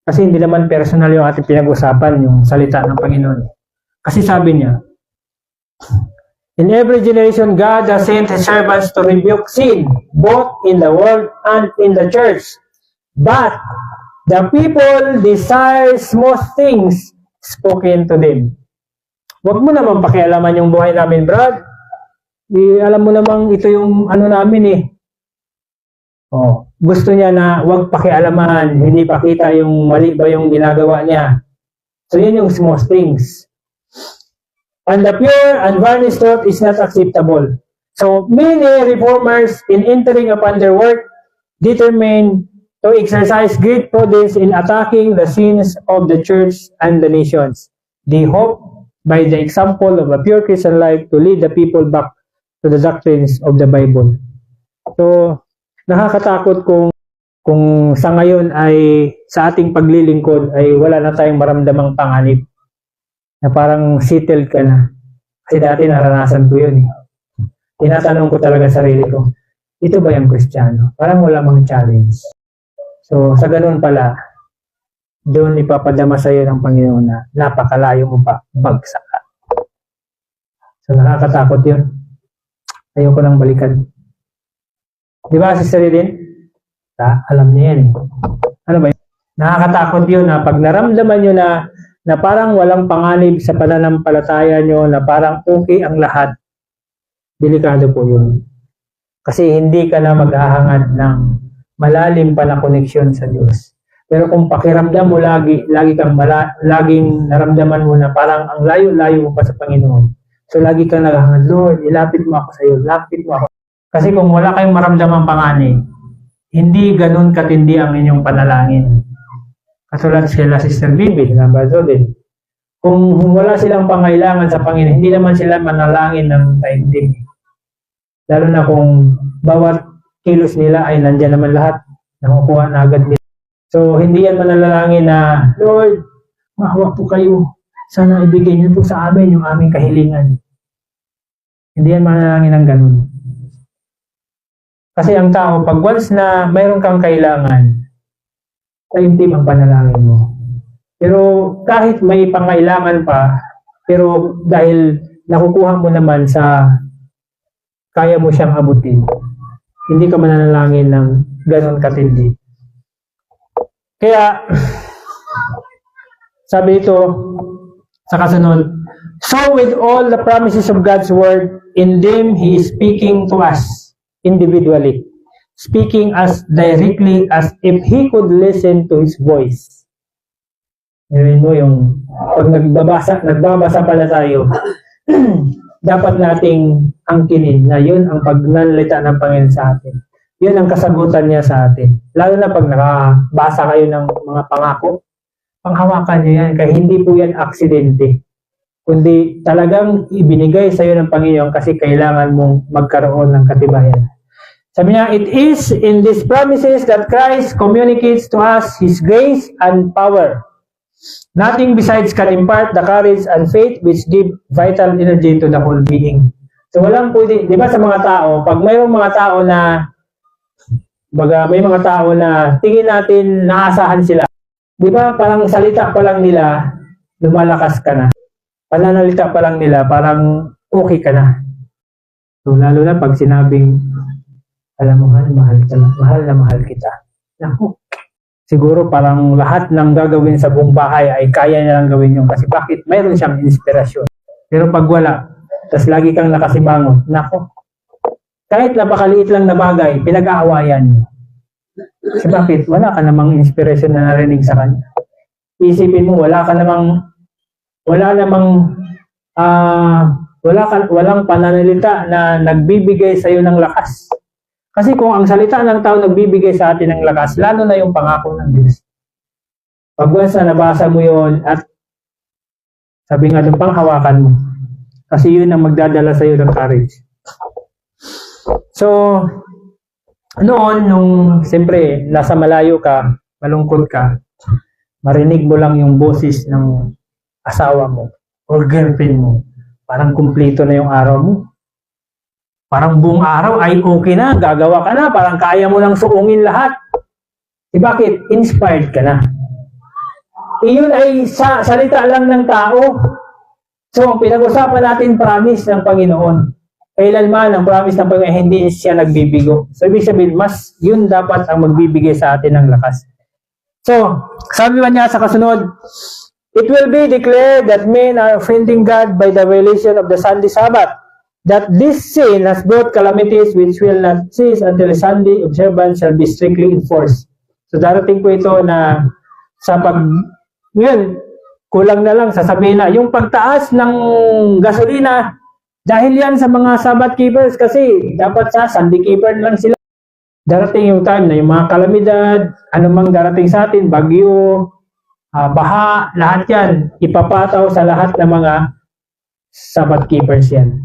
Kasi hindi naman personal yung ating pinag-usapan, yung salita ng Panginoon. Kasi sabi niya, in every generation, God has sent His servants to rebuke sin, both in the world and in the church. But the people desire smooth things spoken to them. Huwag mo naman pakialaman yung buhay namin, Brad. Alam mo namang ito yung ano namin eh. Oh, gusto niya na huwag pakialaman, hindi pakita yung mali ba yung ginagawa niya. So yun yung small things. And the pure and varnished truth is not acceptable. So many reformers in entering upon their work determined to exercise great prudence in attacking the sins of the church and the nations. They hope by the example of a pure Christian life to lead the people back to the doctrines of the Bible. So, nakakatakot kung sa ngayon ay sa ating paglilingkod ay wala na tayong maramdamang panganib. Na parang settled ka na. Kasi dati naranasan ko yun eh. Tinatanong ko talaga sarili ko, ito ba yung Kristiyano? Parang wala mang challenge. So, sa ganun pala, doon ipapadama sa iyo ng Panginoon na napakalayo mo pa, bagsak ka. So, nakakatakot yun. Ayoko nang balikan. Di ba, Sister Eden? Alam niya yan eh. Ano ba yun? Nakakatakot yun na pag naramdaman nyo na parang walang panganib sa pananampalataya nyo, na parang okay ang lahat, delikado po yun. Kasi hindi ka na maghahangad ng malalim pa na koneksyon sa Diyos. Pero kung pakiramdam mo laging naramdaman mo na parang ang layo-layo mo pa sa Panginoon, so lagi kang naghahangad, Lord, ilapit mo ako sa iyo, lapit mo ako. Kasi kung wala kayong maramdamang panganib, hindi ganun katindi ang inyong panalangin. Katulad sila Sister Bibi, nabado din. Kung wala silang pangailangan sa Panginoon, hindi naman sila manalangin ng taimtim. Lalo na kung bawat kilos nila ay nandyan naman lahat, nakukuha na agad nila. So, hindi yan manalangin na, Lord, maawa po kayo. Sana ibigay niyo po sa amin yung aming kahilingan. Hindi yan manalangin ng ganun. Kasi ang tao, pag once na mayroon kang kailangan, taimtim ang panalangin mo. Pero kahit may pangailangan pa, pero dahil nakukuha mo naman sa kaya mo siyang abutin, hindi ka mananalangin ng ganun katindi. Kaya, sabi ito sa kasunod, so with all the promises of God's word, in them He is speaking to us individually, speaking as directly as if He could listen to His voice. Ngayon mo yung pag nagbabasa pala tayo, dapat nating angkinin na yun ang pagnanalita ng Panginoon sa atin. Yun ang kasagutan niya sa atin. Lalo na pag nakabasa kayo ng mga pangako, panghawakan niyo yan, kaya hindi po yan aksidente. Kundi talagang ibinigay sa iyo ng Panginoon kasi kailangan mong magkaroon ng katibayan. Sabi niya, it is in these promises that Christ communicates to us His grace and power. Nothing besides can impart the courage and faith which give vital energy to the whole being. So walang pwede, di ba sa mga tao, pag mayroong mga tao na, may mga tao na tingin natin naasahan sila, di ba parang salita pa lang nila, lumalakas ka na. Pananalita pa lang nila, parang okay ka na. So, lalo na pag sinabing, alam mo, mahal na mahal kita. Naku, siguro parang lahat ng gagawin sa buong bahay ay kaya niya lang gawin yun. Kasi bakit? Mayroon siyang inspirasyon. Pero pag wala, tas lagi kang nakasibangon, naku, kahit napakaliit lang na bagay, pinag-aawayan mo. Kasi bakit? Wala ka namang inspirasyon na narinig sa kanya. Isipin mo, walang pananalita na nagbibigay sa iyo ng lakas. Kasi kung ang salita ng tao nagbibigay sa atin ng lakas, lalo na yung pangako ng Diyos. Pag once na nabasa mo yun at sabi nga doon, panghawakan mo. Kasi yun ang magdadala sa iyo ng courage. So, noon, nung siyempre, nasa malayo ka, malungkot ka, marinig mo lang yung boses ng asawa mo or girlfriend mo, parang kumpleto na yung araw mo. Parang buong araw ay okay na, gagawa ka na, parang kaya mo lang suungin lahat. Bakit? Inspired ka na. Iyon ay salita lang ng tao. So, pinag-usapan natin promise ng Panginoon. Kailanman ang promise ng Panginoon, hindi siya nagbibigo. So, ibig sabihin, mas yun dapat ang magbibigay sa atin ng lakas. So, sabi ba niya sa kasunod, it will be declared that men are offending God by the violation of the Sunday Sabbath, that this sin has brought calamities which will not cease until Sunday observance shall be strictly enforced. So, darating po ito na sa ngayon, kulang na lang sasabihin na, yung pagtaas ng gasolina, dahil yan sa mga Sabbath keepers kasi dapat sa Sunday keeper lang sila. Darating yung time na yung mga kalamidad, anumang darating sa atin, bagyo, baha, lahat yan, ipapataw sa lahat ng mga Sabbath keepers yan.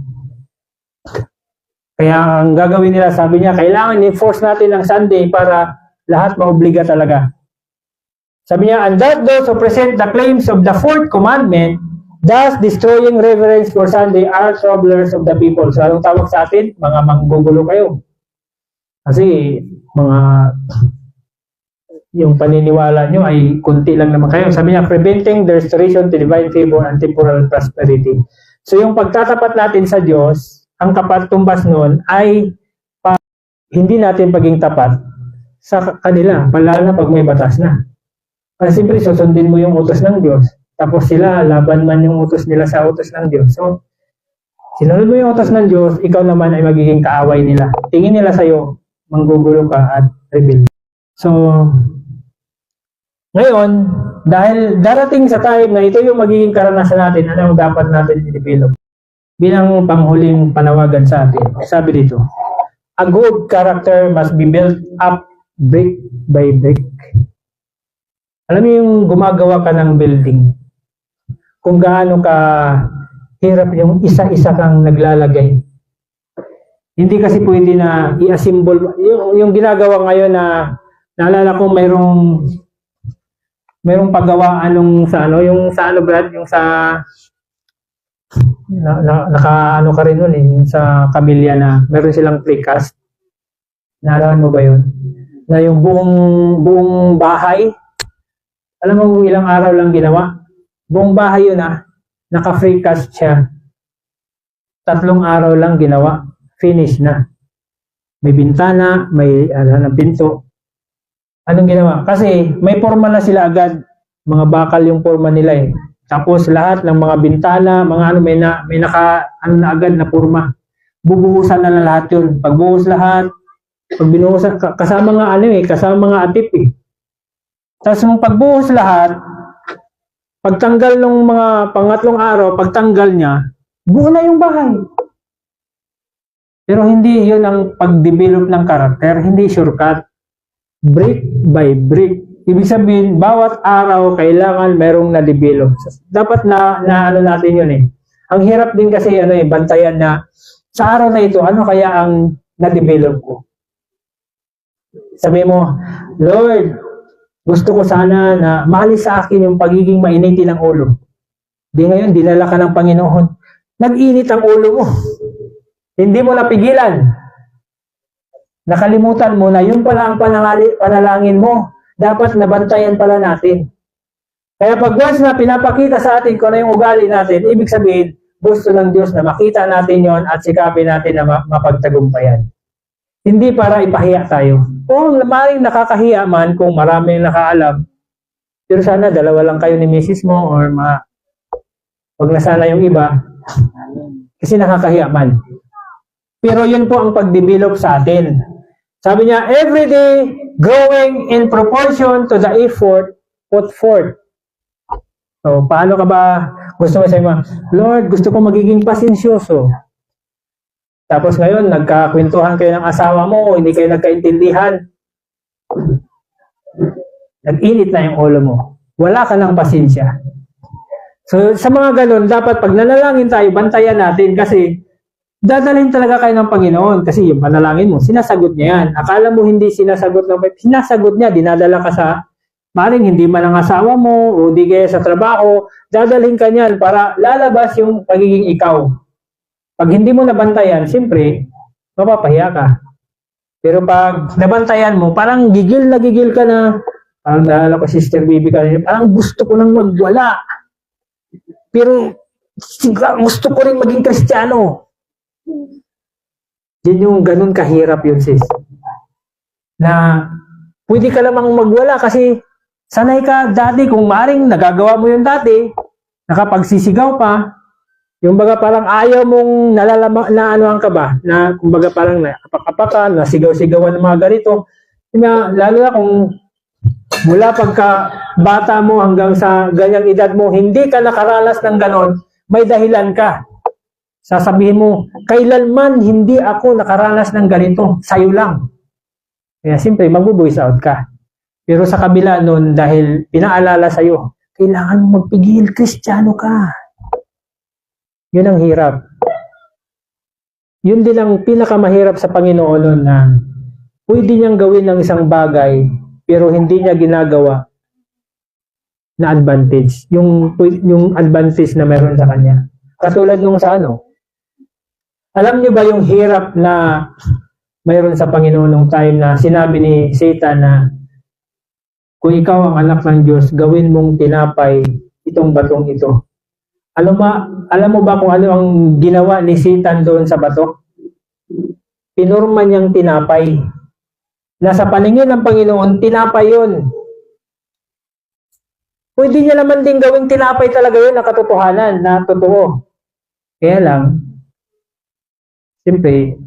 Kaya ang gagawin nila, sabi niya, kailangan i-force natin ang Sunday para lahat maobliga talaga. Sabi niya, and that those who present the claims of the fourth commandment, thus destroying reverence for Sunday, are troublers of the people. So, anong tawag sa atin? Mga manggugulo kayo. Kasi, yung paniniwala nyo ay kunti lang naman kayo. Sabi niya, preventing the restoration to divine favor and temporal prosperity. So, yung pagtatapat natin sa Diyos, ang kapatumbas nun ay hindi natin paging tapat sa kanila, lalo na pag may batas na. Kasi siyempre, susundin mo yung utos ng Diyos. Tapos sila, laban man yung utos nila sa utos ng Diyos. So, sinunod mo yung utos ng Diyos, ikaw naman ay magiging kaaway nila. Tingin nila sa'yo, manggugulo ka at rebel. So, ngayon, dahil darating sa time na ito yung magiging karanasan natin, ano dapat natin i-develop? Bilang panghuling panawagan sa atin, sabi dito, a good character must be built up brick by brick. Alam mo yung gumagawa ka ng building, kung gaano ka hirap yung isa-isa kang naglalagay. Hindi kasi pwede na i-assemble. Yung ginagawa ngayon na naalala ko mayroong paggawaan nung sa ano, yung sa ano Brad, yung sa naka ano ka rin nun yung sa Camellia na meron silang precast. Naalala mo ba yun? Na yung buong bahay, alam mo kung ilang araw lang ginawa? Buong bahay yun naka-precast siya. 3 araw lang ginawa. Finish na. May bintana, may pinto. Anong ginawa? Kasi may forma na sila agad. Mga bakal yung forma nila eh. Tapos lahat ng mga bintana, mga may naka na agad na forma. Bubuhusan na lahat yun. Pagbuhos lahat, pag binuhusan, kasama nga kasama mga atip eh. Tapos nung pagbuhos lahat, pagtanggal ng mga pangatlong araw, pagtanggal niya, buo na yung bahay. Pero hindi yun ang pag-develop ng karakter, hindi shortcut. Brick by brick. Ibig sabihin, bawat araw kailangan merong na-develop. Dapat na ano natin yun eh. Ang hirap din kasi bantayan na sa araw na ito, ano kaya ang na-develop ko? Sabi mo, Lord, gusto ko sana na maalis sa akin yung pagiging mainitin ng ulo. Di ngayon, dinala ka ng Panginoon. Nag-init ang ulo mo. Hindi mo napigilan. Nakalimutan mo na yun pala ang panalangin mo. Dapat nabantayan pala natin. Kaya pag once na pinapakita sa atin kung ano yung ugali natin, ibig sabihin, gusto ng Diyos na makita natin yon at sikapin natin na mapagtagumpayan. Hindi para ipahiya tayo. O maaaring nakakahiya man kung maraming nakaalam, pero sana dalawa lang kayo ni misis mo or wag na sana yung iba kasi nakakahiya man. Pero yun po ang pag-develop sa atin. Sabi niya, every day growing in proportion to the effort put forth. So, paano ka ba gusto mo sabi mo, Lord, gusto ko magiging pasensyoso. Tapos ngayon, nagkakwentuhan kayo ng asawa mo o hindi kayo nagkaintindihan. Nag-init na yung ulo mo. Wala ka ng pasensya. So, sa mga ganun, dapat pag nanalangin tayo, bantayan natin kasi dadalhin talaga kayo ng Panginoon kasi yung panalangin mo, sinasagot niya yan. Akala mo hindi sinasagot sinasagot niya, dinadala ka sa, maring hindi man ang asawa mo o di kaya sa trabaho, dadalhin ka niyan para lalabas yung pagiging ikaw. Pag hindi mo nabantayan, siyempre, mapapahiya ka. Pero pag nabantayan mo, parang gigil ka na, parang naalala ko, Sister Bibi kanina, parang gusto ko nang magwala. Pero gusto ko rin maging Kristiyano. Yun yung ganun kahirap yun, sis. Na pwede ka lamang magwala kasi sanay ka dati kung maring nagagawa mo yun dati, nakapagsisigaw pa, yung baga parang ayaw mong na anuhan ka ba, na kumbaga parang nakapaka, nasigaw-sigawan ng mga ganito. Lalo na kung mula pagka bata mo hanggang sa ganyang edad mo, hindi ka nakaranas ng ganon, may dahilan ka. Sasabihin mo, kailanman hindi ako nakaranas ng ganito, sayo lang. Kaya siyempre, mag-voice out ka. Pero sa kabila nun, dahil pinaalala sa'yo, kailangan mo magpigil, Kristiyano ka. Yun ang hirap. Yun din ang pinakamahirap sa Panginoon nun na pwede niyang gawin ng isang bagay, pero hindi niya ginagawa na advantage. Yung advantage na meron sa kanya. Katulad nung sa alam niyo ba yung hirap na mayroon sa Panginoon nung time na sinabi ni Satan na kung ikaw ang anak ng Diyos, gawin mong tinapay itong batong ito. Alam mo ba kung ano ang ginawa ni Satan doon sa bato? Pinurma niyang tinapay. Nasa paningin ng Panginoon, tinapay yun. Pwede niya naman din gawing tinapay talaga yun na katotohanan, na totoo. Kaya lang, siyempre,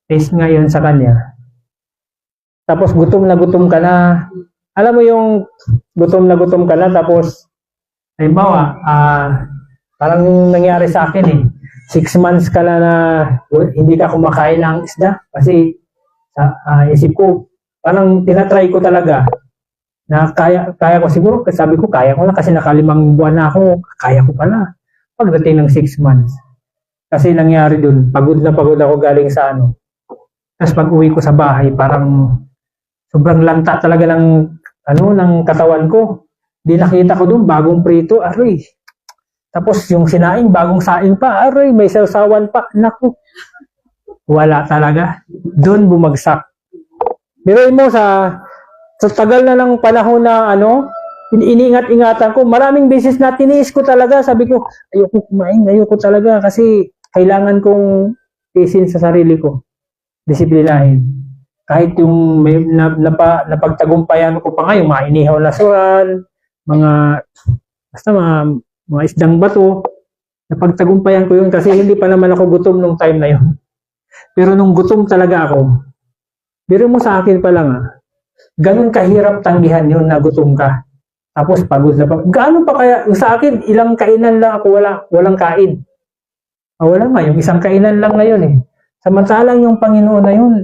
taste ngayon sa kanya. Tapos gutom na gutom ka na. Alam mo yung gutom na gutom ka na tapos halimbawa, parang nangyari sa akin 6 months ka na hindi ka kumakain ng isda kasi isip ko, parang tinatry ko talaga na kaya ko siguro, sabi ko kaya ko na kasi nakalimang buwan na ako, kaya ko pala. Pagdating ng 6 months. Kasi nangyari dun, pagod na pagod ako galing sa Tapos pag uwi ko sa bahay, parang sobrang lanta talaga ng katawan ko. Di nakita ko dun, bagong prito, aroy. Tapos yung sinaing, bagong saing pa, aroy, may sausawan pa. Naku, wala talaga. Dun bumagsak. Pero mo sa tagal na ng panahon na iniingat-ingatan ko, maraming beses na tiniis ko talaga. Sabi ko, ayoko kumain, ayoko talaga kasi kailangan kong tiisin sa sarili ko. Disiplinahin. Kahit yung may napagtagumpayan ko pa ngayon, mga inihaw na suran, basta mga isdang bato, napagtagumpayan ko yun kasi hindi pa naman ako gutom nung time na yun. Pero nung gutom talaga ako, biro mo sa akin pa lang ganun kahirap tanggihan yun na gutom ka. Tapos pagod na pa. Gaano pa kaya, sa akin, ilang kainan lang ako walang kain. Wala nga, yung isang kainan lang ngayon Samantalang yung Panginoon na yun.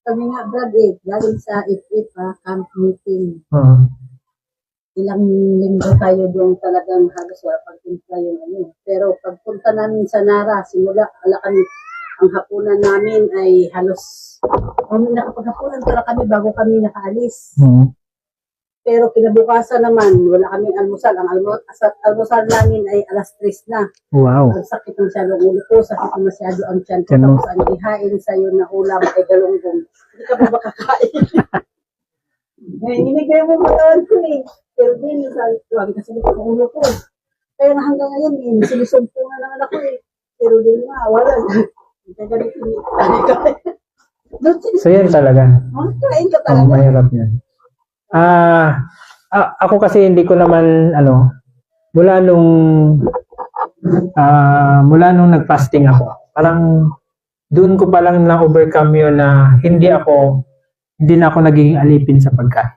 Kami nga, Brad, galing sa IFIP, camp meeting. Ilang linggo tayo doon talagang halos wala pagpunta yung Pero pagpunta namin sa Nara, simula, kami, ang hapunan namin ay halos, nakapaghapunan pala kami bago kami nakaalis. Pero kinabukasan naman, wala kaming almusal. Ang almusal namin ay alas 3 na. Wow. Ang sakit ng masyado ulo ko, sakit ng masyado ang tiyan ko. Tapos ang ihain sa'yo na ulam ay galunggong. Hindi ka pa makakain. Hinigay mo matawan ko Pero din, kasi ang ulo ko. Kaya nga hanggang ngayon, sinisumpungan naman ako eh. Pero din nga, wala. Ganito, So yan talaga. kain ka Ang talaga. mahirap yan. Ako kasi hindi ko naman, mula nung nag-fasting ako, parang doon ko palang na-overcome yun na hindi na ako nagiging alipin sa pagkain.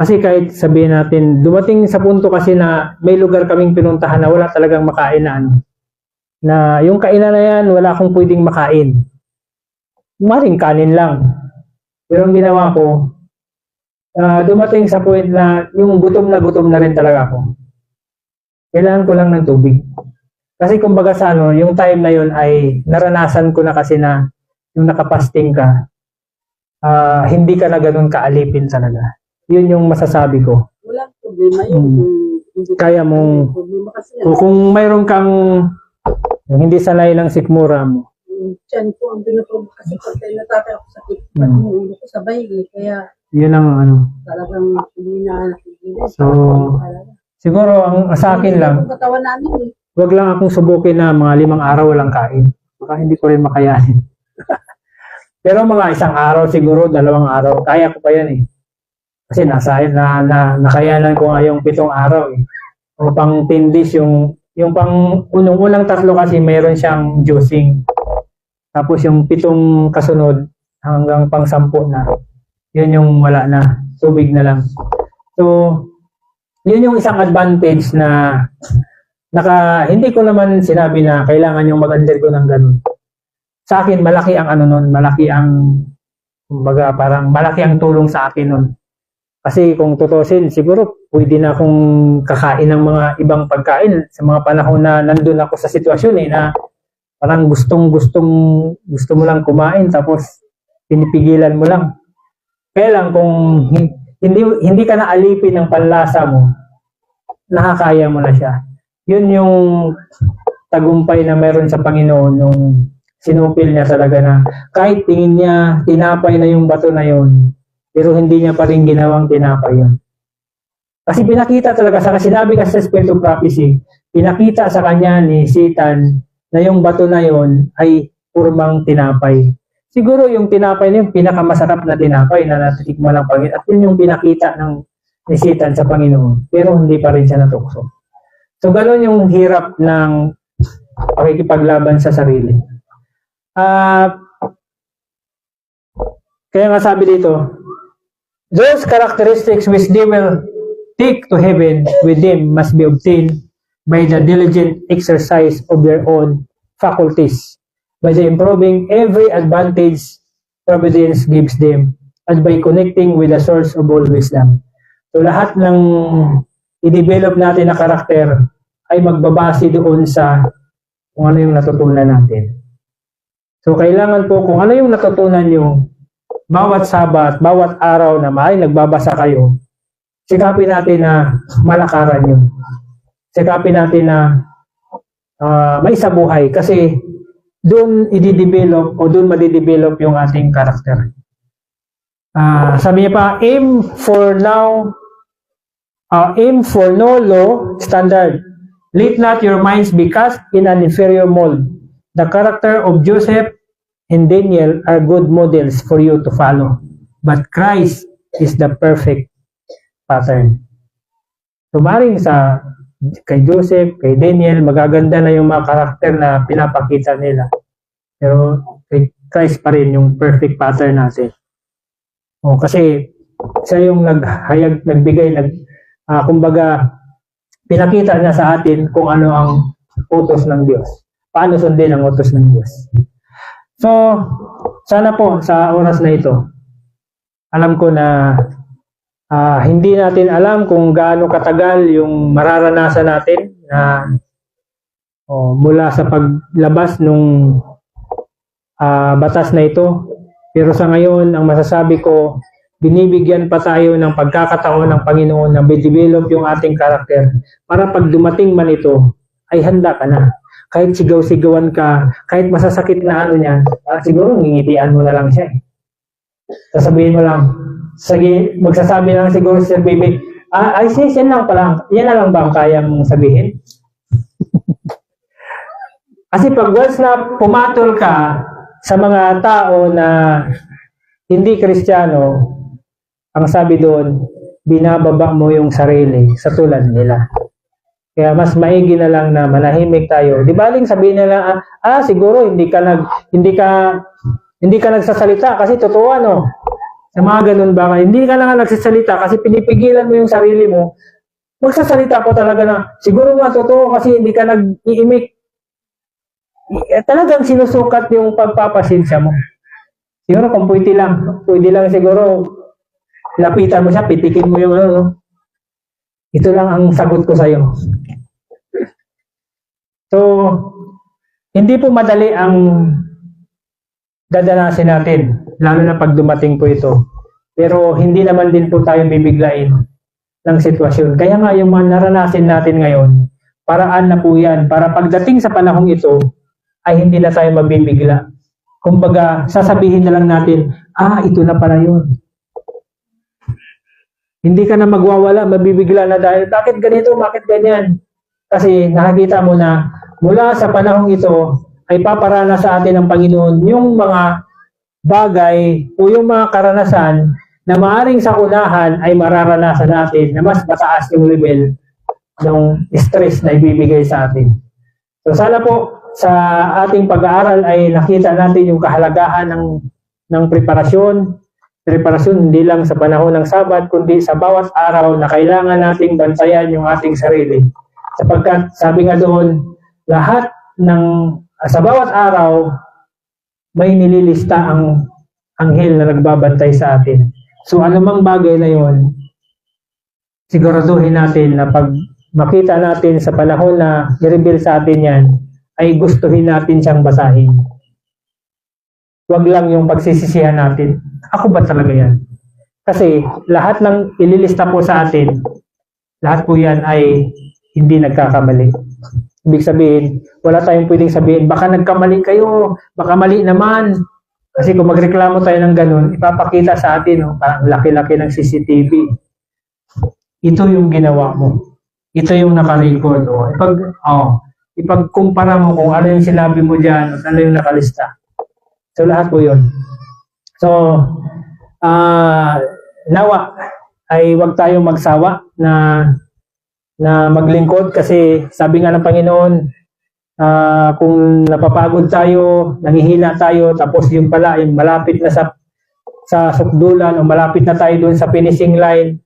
Kasi kahit sabihin natin, dumating sa punto kasi na may lugar kaming pinuntahan na wala talagang makain na yung kainan na yan, wala akong pwedeng makain. Maring kanin lang. Pero ang ginawa ko, dumating sa point na yung gutom na rin talaga ako. Kailangan ko lang ng tubig. Kasi kumbaga sa yung time na yun ay naranasan ko na kasi na yung nakapasting ka, hindi ka na ganun kaalipin talaga. Yun yung masasabi ko. Walang problema yun. Hindi Kaya mong, problema kasi o kung mayroon kang yung hindi sanay ng sikmura mo, yung tiyan ko ang binuproblema kasi pag natake ako sakit, pag ulo ko sa bayi, kaya yun ang talagang hindi na nakikinig. So, siguro ang sa akin lang, Yung katawan namin eh. wag lang akong subukin na mga 5 araw walang kain. Baka hindi ko rin makayanin. Pero mga 1 araw siguro, 2 araw, kaya ko pa yan eh. Kasi nakayanan ko nga yung 7 araw eh. O pang 10 days yung pang unang 3 kasi mayroon siyang juicing. Tapos yung 7 kasunod hanggang pang 10 na. Yun yung wala na. Tubig na lang. So, yun yung isang advantage na hindi ko naman sinabi na kailangan yung mag-undergo ng ganun. Sa akin, malaki ang malaki ang, kumbaga parang malaki ang tulong sa akin nun. Kasi kung tutusin, siguro pwede na akong kakain ng mga ibang pagkain sa mga panahon na nandun ako sa sitwasyon na parang gusto mo lang kumain tapos pinipigilan mo lang. Kaya lang kung hindi ka naalipin ng panlasa mo, nakakaya mo na siya. Yun yung tagumpay na meron sa Panginoon nung sinupil niya talaga na kahit tingin niya tinapay na yung bato na yun, pero hindi niya pa rin ginawang tinapay yun. Kasi pinakita talaga sinabi kasi sa Spirit of Prophecy, pinakita sa kanya ni Satan na yung bato na yun ay purmang tinapay. Siguro yung tinapay na yung pinakamasarap na tinapay na natitikman ng Panginoon at yun yung pinakita ni Satan sa Panginoon, pero hindi pa rin siya natukso. So gano'n yung hirap ng pakikipaglaban sa sarili. Kaya nga sabi dito, those characteristics which they will take to heaven with them must be obtained by the diligent exercise of their own faculties, by the improving every advantage providence gives them, and by connecting with the source of all wisdom. So lahat ng i-develop natin na karakter ay magbabase doon sa kung ano yung natutunan natin. So kailangan po kung ano yung natutunan nyo, bawat Sabat, bawat araw na nagbabasa kayo, sikapin natin na malakaran yun. Sikapin natin na may sabuhay kasi doon i-develop o doon madidevelop yung ating karakter. Sabi niya pa, aim for no low standard. Let not your minds be cast in an inferior mold. The character of Joseph and Daniel are good models for you to follow. But Christ is the perfect pattern. So maring kay Joseph, kay Daniel, magaganda na yung mga karakter na pinapakita nila. Pero kay Christ pa rin yung perfect pattern natin. Kasi siya yung nagbigay, kumbaga, pinakita niya sa atin kung ano ang utos ng Diyos. Paano sundin ang utos ng Diyos. So, sana po sa oras na ito, alam ko na hindi natin alam kung gaano katagal yung mararanasan natin na mula sa paglabas nung batas na ito. Pero sa ngayon, ang masasabi ko, binibigyan pa tayo ng pagkakataon ng Panginoon na i-develop yung ating karakter para pag dumating man ito, ay handa ka na. Kahit sigaw-sigawan ka, kahit masasakit na niyan, siguro ngingitian mo na lang siya. Sasabihin mo lang, magsasabi lang siguro si Sir Baby, yan na lang ba ang kaya mong sabihin? Kasi pag once na pumatol ka sa mga tao na hindi Kristiyano, ang sabi doon, binababa mo yung sarili sa tulad nila. Kaya mas maigi na lang na manahimik tayo. Di baling sabihin nila, siguro hindi ka nagsasalita kasi totoo ano. Sa mga ganun ba, hindi ka lang nagsasalita kasi pinipigilan mo yung sarili mo. Magsasalita ko talaga na, siguro nga totoo kasi hindi ka nag-iimik. Talagang sinusukat yung pagpapasensya mo. Siguro kung pwede lang siguro, lapitan mo siya, pitikin mo yung ano. Ito lang ang sagot ko sa'yo. So, hindi po madali ang dadanasin natin, lalo na pag dumating po ito. Pero hindi naman din po tayo bibiglain ng sitwasyon. Kaya nga yung mga naranasin natin ngayon, paraan na po yan, para pagdating sa panahong ito, ay hindi na tayo mabibigla. Kumbaga, sasabihin na lang natin, ito na pala yun. Hindi ka na magwawala, mabibigla na dahil, bakit ganito, bakit ganyan? Kasi nakakita mo na, mula sa panahong ito, ay paparana sa atin ng Panginoon yung mga bagay o yung mga karanasan na maaring sa unahan ay mararanasan natin na mas mataas yung level ng stress na ibibigay sa atin. So sana po sa ating pag-aaral ay nakita natin yung kahalagahan ng preparasyon hindi lang sa panahon ng Sabat kundi sa bawat araw na kailangan nating bantayan yung ating sarili. Sapagkat sabi nga doon, lahat sa bawat araw may nililista ang anghel na nagbabantay sa atin. So anumang bagay na yon, siguraduhin natin na pag makita natin sa panahon na i-reveal sa atin yan, ay gustuhin natin siyang basahin. Huwag lang yung pagsisisihan natin. Ako ba talaga yan? Kasi lahat ng ililista po sa atin, lahat po yan ay hindi nagkakamali. Ibig sabihin, wala tayong pwedeng sabihin, baka nagkamali kayo, baka mali naman. Kasi kung magreklamo tayo ng ganun, ipapakita sa atin, parang laki-laki ng CCTV. Ito yung ginawa mo. Ito yung naka-record. Ipagkumpara mo kung ano yung sinabi mo dyan at ano yung nakalista. So, lahat po yun. So, nawa ay huwag tayong magsawa na maglingkod kasi sabi nga ng Panginoon, kung napapagod tayo, nangihina tayo, tapos yung pala ay malapit na sa sukdulan o malapit na tayo doon sa finishing line,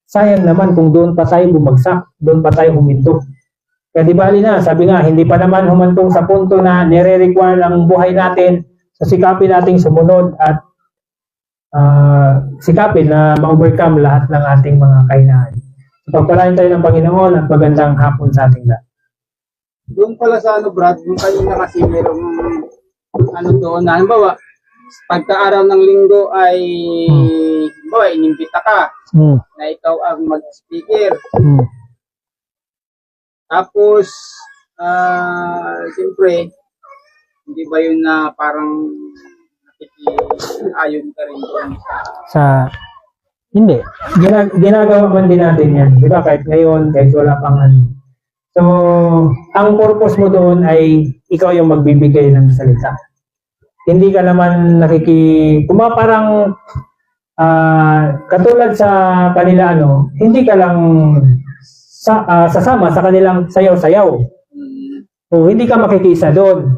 sayang naman kung doon pa tayo bumagsak, doon pa tayo huminto. Kaya di bali na, sabi nga, hindi pa naman humantong sa punto na nire-require ang buhay natin, so sikapin nating sumunod at sikapin na ma-overcome lahat ng ating mga kahinaan. Pagpalain tayo ng Panginoon at magandang hapon sa ating lahat. Doon pala sa Brad, yung kanina kasi merong doon, na halimbawa, pagka-araw ng linggo ay inimbita ka na ikaw ang mag-speaker. Tapos, siyempre, hindi ba yun na parang nakikiayon ka rin doon Hindi. Ginagawa man din natin yan. Di ba? Kahit ngayon, kahit wala pang ano. So, ang purpose mo doon ay ikaw yung magbibigay ng salita. Hindi ka naman parang katulad sa kanila, hindi ka lang sasama sa kanilang sayaw-sayaw. O hindi ka makikisa doon.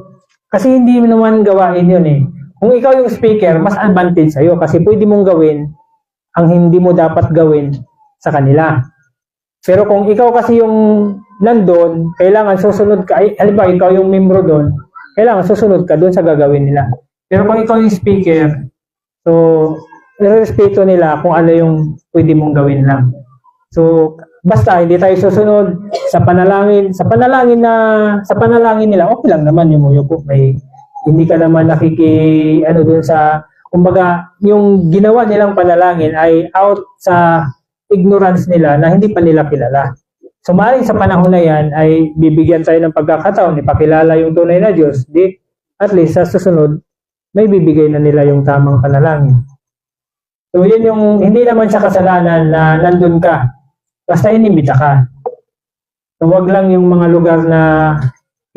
Kasi hindi mo naman gawain yun eh. Kung ikaw yung speaker, mas advantage sa'yo kasi pwede mong gawin ang hindi mo dapat gawin sa kanila. Pero kung ikaw kasi yung nandun, kailangan susunod ka, halimbawa ikaw yung membro doon, kailangan susunod ka doon sa gagawin nila. Pero kung ikaw yung speaker, so, nirespeto nila kung ano yung pwede mong gawin lang. So, basta hindi tayo susunod sa panalangin nila, okay lang naman yung muyuko. Hindi ka naman doon sa, kumbaga, yung ginawa nilang panalangin ay out sa ignorance nila na hindi pa nila kilala. So, maaaring sa panahon na yan ay bibigyan tayo ng pagkakataon, ipakilala yung tunay na Diyos, at least sa susunod, may bibigay na nila yung tamang panalangin. So, yun yung, hindi naman sa kasalanan na nandun ka, basta inimbita ka. So, wag lang yung mga lugar na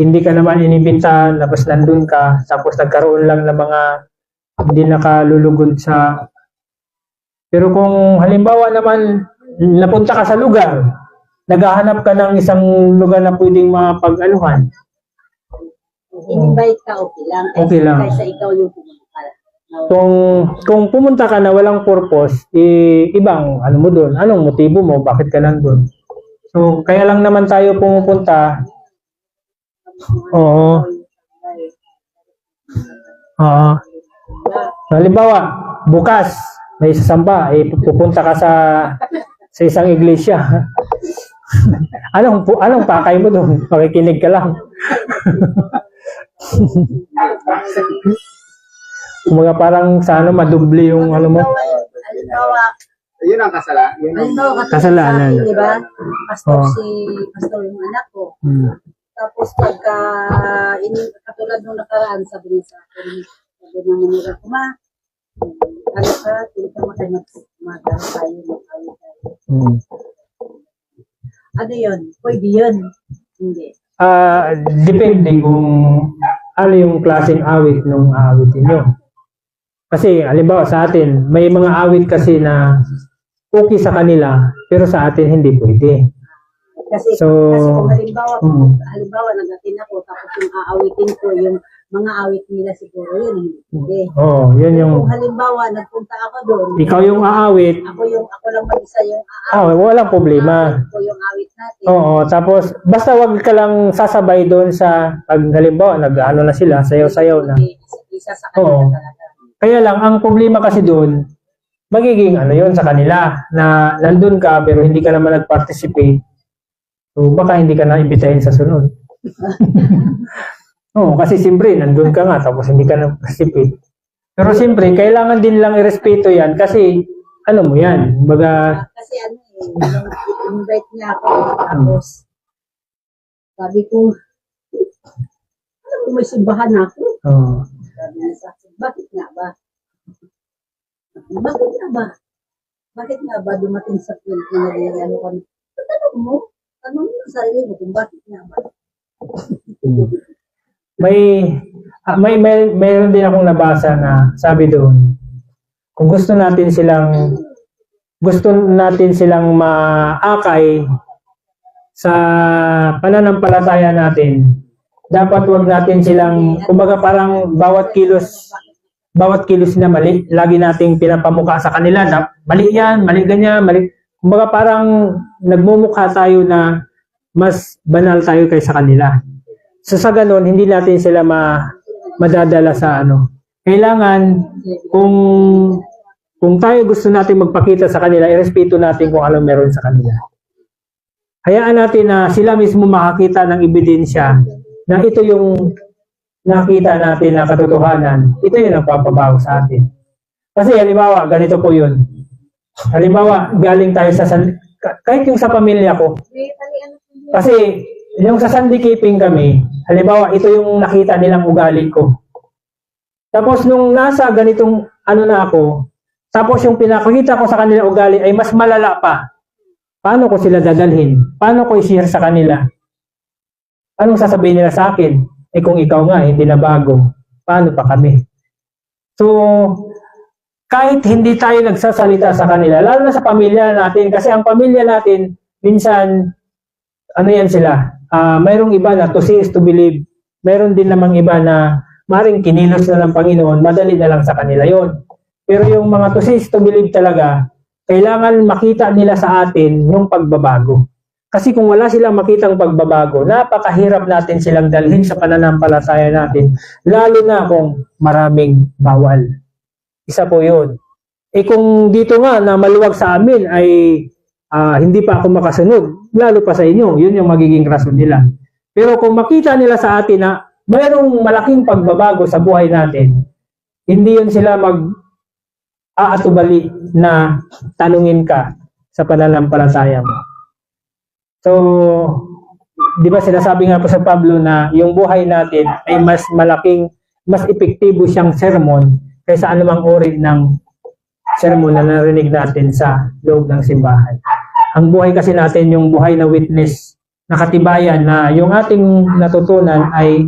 hindi ka naman inibinta, tapos nandun ka, tapos nagkaroon lang ng mga hindi nakalulugod sa... Pero kung halimbawa naman, napunta ka sa lugar, naghahanap ka ng isang lugar na pwedeng mapag-aluhan, invite ka, okay lang. Okay lang. Kaysa ikaw yung pumunta. kung pumunta ka na walang purpose, ibang ano mo doon, anong motibo mo, bakit ka nandun? So, kaya lang naman tayo pumupunta. Oo. Oo. Halimbawa, bukas, may sasamba, pupunta ka sa isang iglesia. anong pakay mo doon? Makikinig ka lang. Mga parang sa ano, madubli yung ano mo. Halimbawa, Yun ang kasalanan. halimbawa, Kasalanan. di ba? Oh. Pastor yung anak ko. Hmm. Tapos pagka, katulad nung nakaraan, sabi niya sa akin, sabi ng manila ko, ma, ano ka, hindi ka magdala tayo. Hmm. Ano yun? Pwede yun. Hindi. Depende kung ano yung klaseng awit nung aawitin nyo. Kasi, halimbawa sa atin, may mga awit kasi na okay sa kanila, pero sa atin hindi pwede. Kasi kung halimbawa nagatin ako, tapos yung aawitin ko, yung mga awit nila siguro yun, hindi. Oo, yun yung... Kung halimbawa, nagpunta ako doon, Ikaw yung aawit, ako lang mag-isa yung aawit. walang problema. Ko yung awit natin. Oo, tapos basta wag ka lang sasabay doon sa pag halimbawa nag-ano na sila, sayaw-sayaw na. Isa sa kanila Oo. talaga. Kaya lang ang problema kasi doon, magiging ano 'yon sa kanila na nandun ka pero hindi ka naman nag-participate. So baka hindi ka na imbitahin sa sunod. Oo, kasi siyempre nandun ka nga tapos hindi ka nag-participate. Pero siyempre kailangan din lang irespeto 'yan kasi ano mo 'yan, baga Kasi invite niya ako, tapos sabi ko, alam ko may simbahan ako. oo. Sabi niya sa akin, bakit nga ba? Bakit nga ba? Bakit nga ba dumating sa point na nagayano kami? Tanong mo sa sarili mo kung bakit nga ba? Mayroon din akong nabasa na sabi doon, kung gusto natin silang maakay sa pananampalataya natin, dapat wag natin silang, kumbaga parang bawat kilos na mali, lagi nating pinapamukha sa kanila na mali yan, mali ganyan, mali. Kumbaga parang nagmumukha tayo na mas banal tayo kaysa kanila. So sa ganun, hindi natin sila madadala sa ano. Kailangan, kung tayo gusto natin magpakita sa kanila, irespeto natin kung anong meron sa kanila. Hayaan natin na sila mismo makakita ng ebidensya na ito yung nakita natin na katotohanan, ito yung nagpapabago sa atin. Kasi halimbawa, ganito po yun. Halimbawa, galing tayo kahit yung sa pamilya ko. Kasi yung sa Sunday keeping kami, halimbawa, ito yung nakita nilang ugali ko. Tapos nung nasa ganitong ano na ako, tapos yung pinakita ko sa kanila ugali ay mas malala pa. Paano ko sila dadalhin? Paano ko i-share sa kanila? Anong sasabihin nila sa akin? Kung ikaw nga, hindi na bago, paano pa kami? So, kahit hindi tayo nagsasalita sa kanila, lalo na sa pamilya natin, kasi ang pamilya natin, minsan, ano yan sila, mayroong iba na to see is to believe, mayroon din namang iba na maring kinilos na ng Panginoon, madali na lang sa kanila yon. Pero yung mga to see is to believe talaga, kailangan makita nila sa atin yung pagbabago. Kasi kung wala silang makitang pagbabago, napakahirap natin silang dalhin sa pananampalataya natin, lalo na kung maraming bawal. Isa po yun. Kung dito nga na maluwag sa amin ay hindi pa ako makasunod, lalo pa sa inyo, yun yung magiging rason nila. Pero kung makita nila sa atin na mayroong malaking pagbabago sa buhay natin, hindi yun sila aatubali na tanungin ka sa pananampalataya mo. So, di ba sinasabi nga po sa Pablo na yung buhay natin ay mas epektibo siyang sermon kaysa anumang uri ng sermon na narinig natin sa loob ng simbahan. Ang buhay kasi natin yung buhay na witness nakatibayan na yung ating natutunan ay,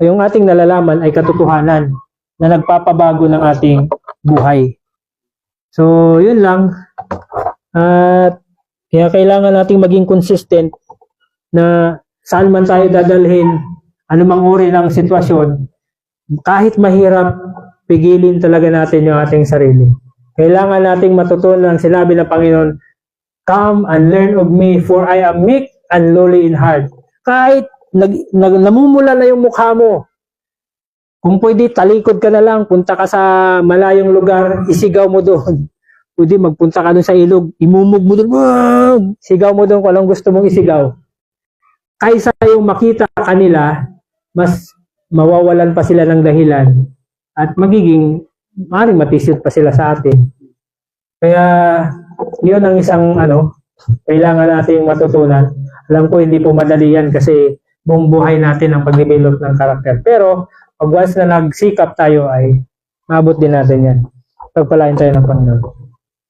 yung ating nalalaman ay katotohanan na nagpapabago ng ating buhay. So, yun lang. At kaya kailangan nating maging consistent na saan man tayo dadalhin, anumang uri ng sitwasyon, kahit mahirap, pigilin talaga natin yung ating sarili. Kailangan nating matutunan ang sinabi ng Panginoon, "Come and learn of me, for I am meek and lowly in heart." Kahit namumula na yung mukha mo, kung pwede, talikod ka na lang, punta ka sa malayong lugar, isigaw mo doon. Pwede magpunta ka doon sa ilog, imumog mo doon, "Wag!" Sigaw mo doon kung anong gusto mong isigaw. Kaysa yung makita kanila, mas mawawalan pa sila ng dahilan at magiging, maaaring matisod pa sila sa atin. Kaya, yun ang isang kailangan nating matutunan. Alam ko hindi po madali yan kasi buong buhay natin ang pag-develop ng karakter. Pero, pag once na nagsikap tayo ay maabot din natin yan. Pagpalain tayo ng Panginoon.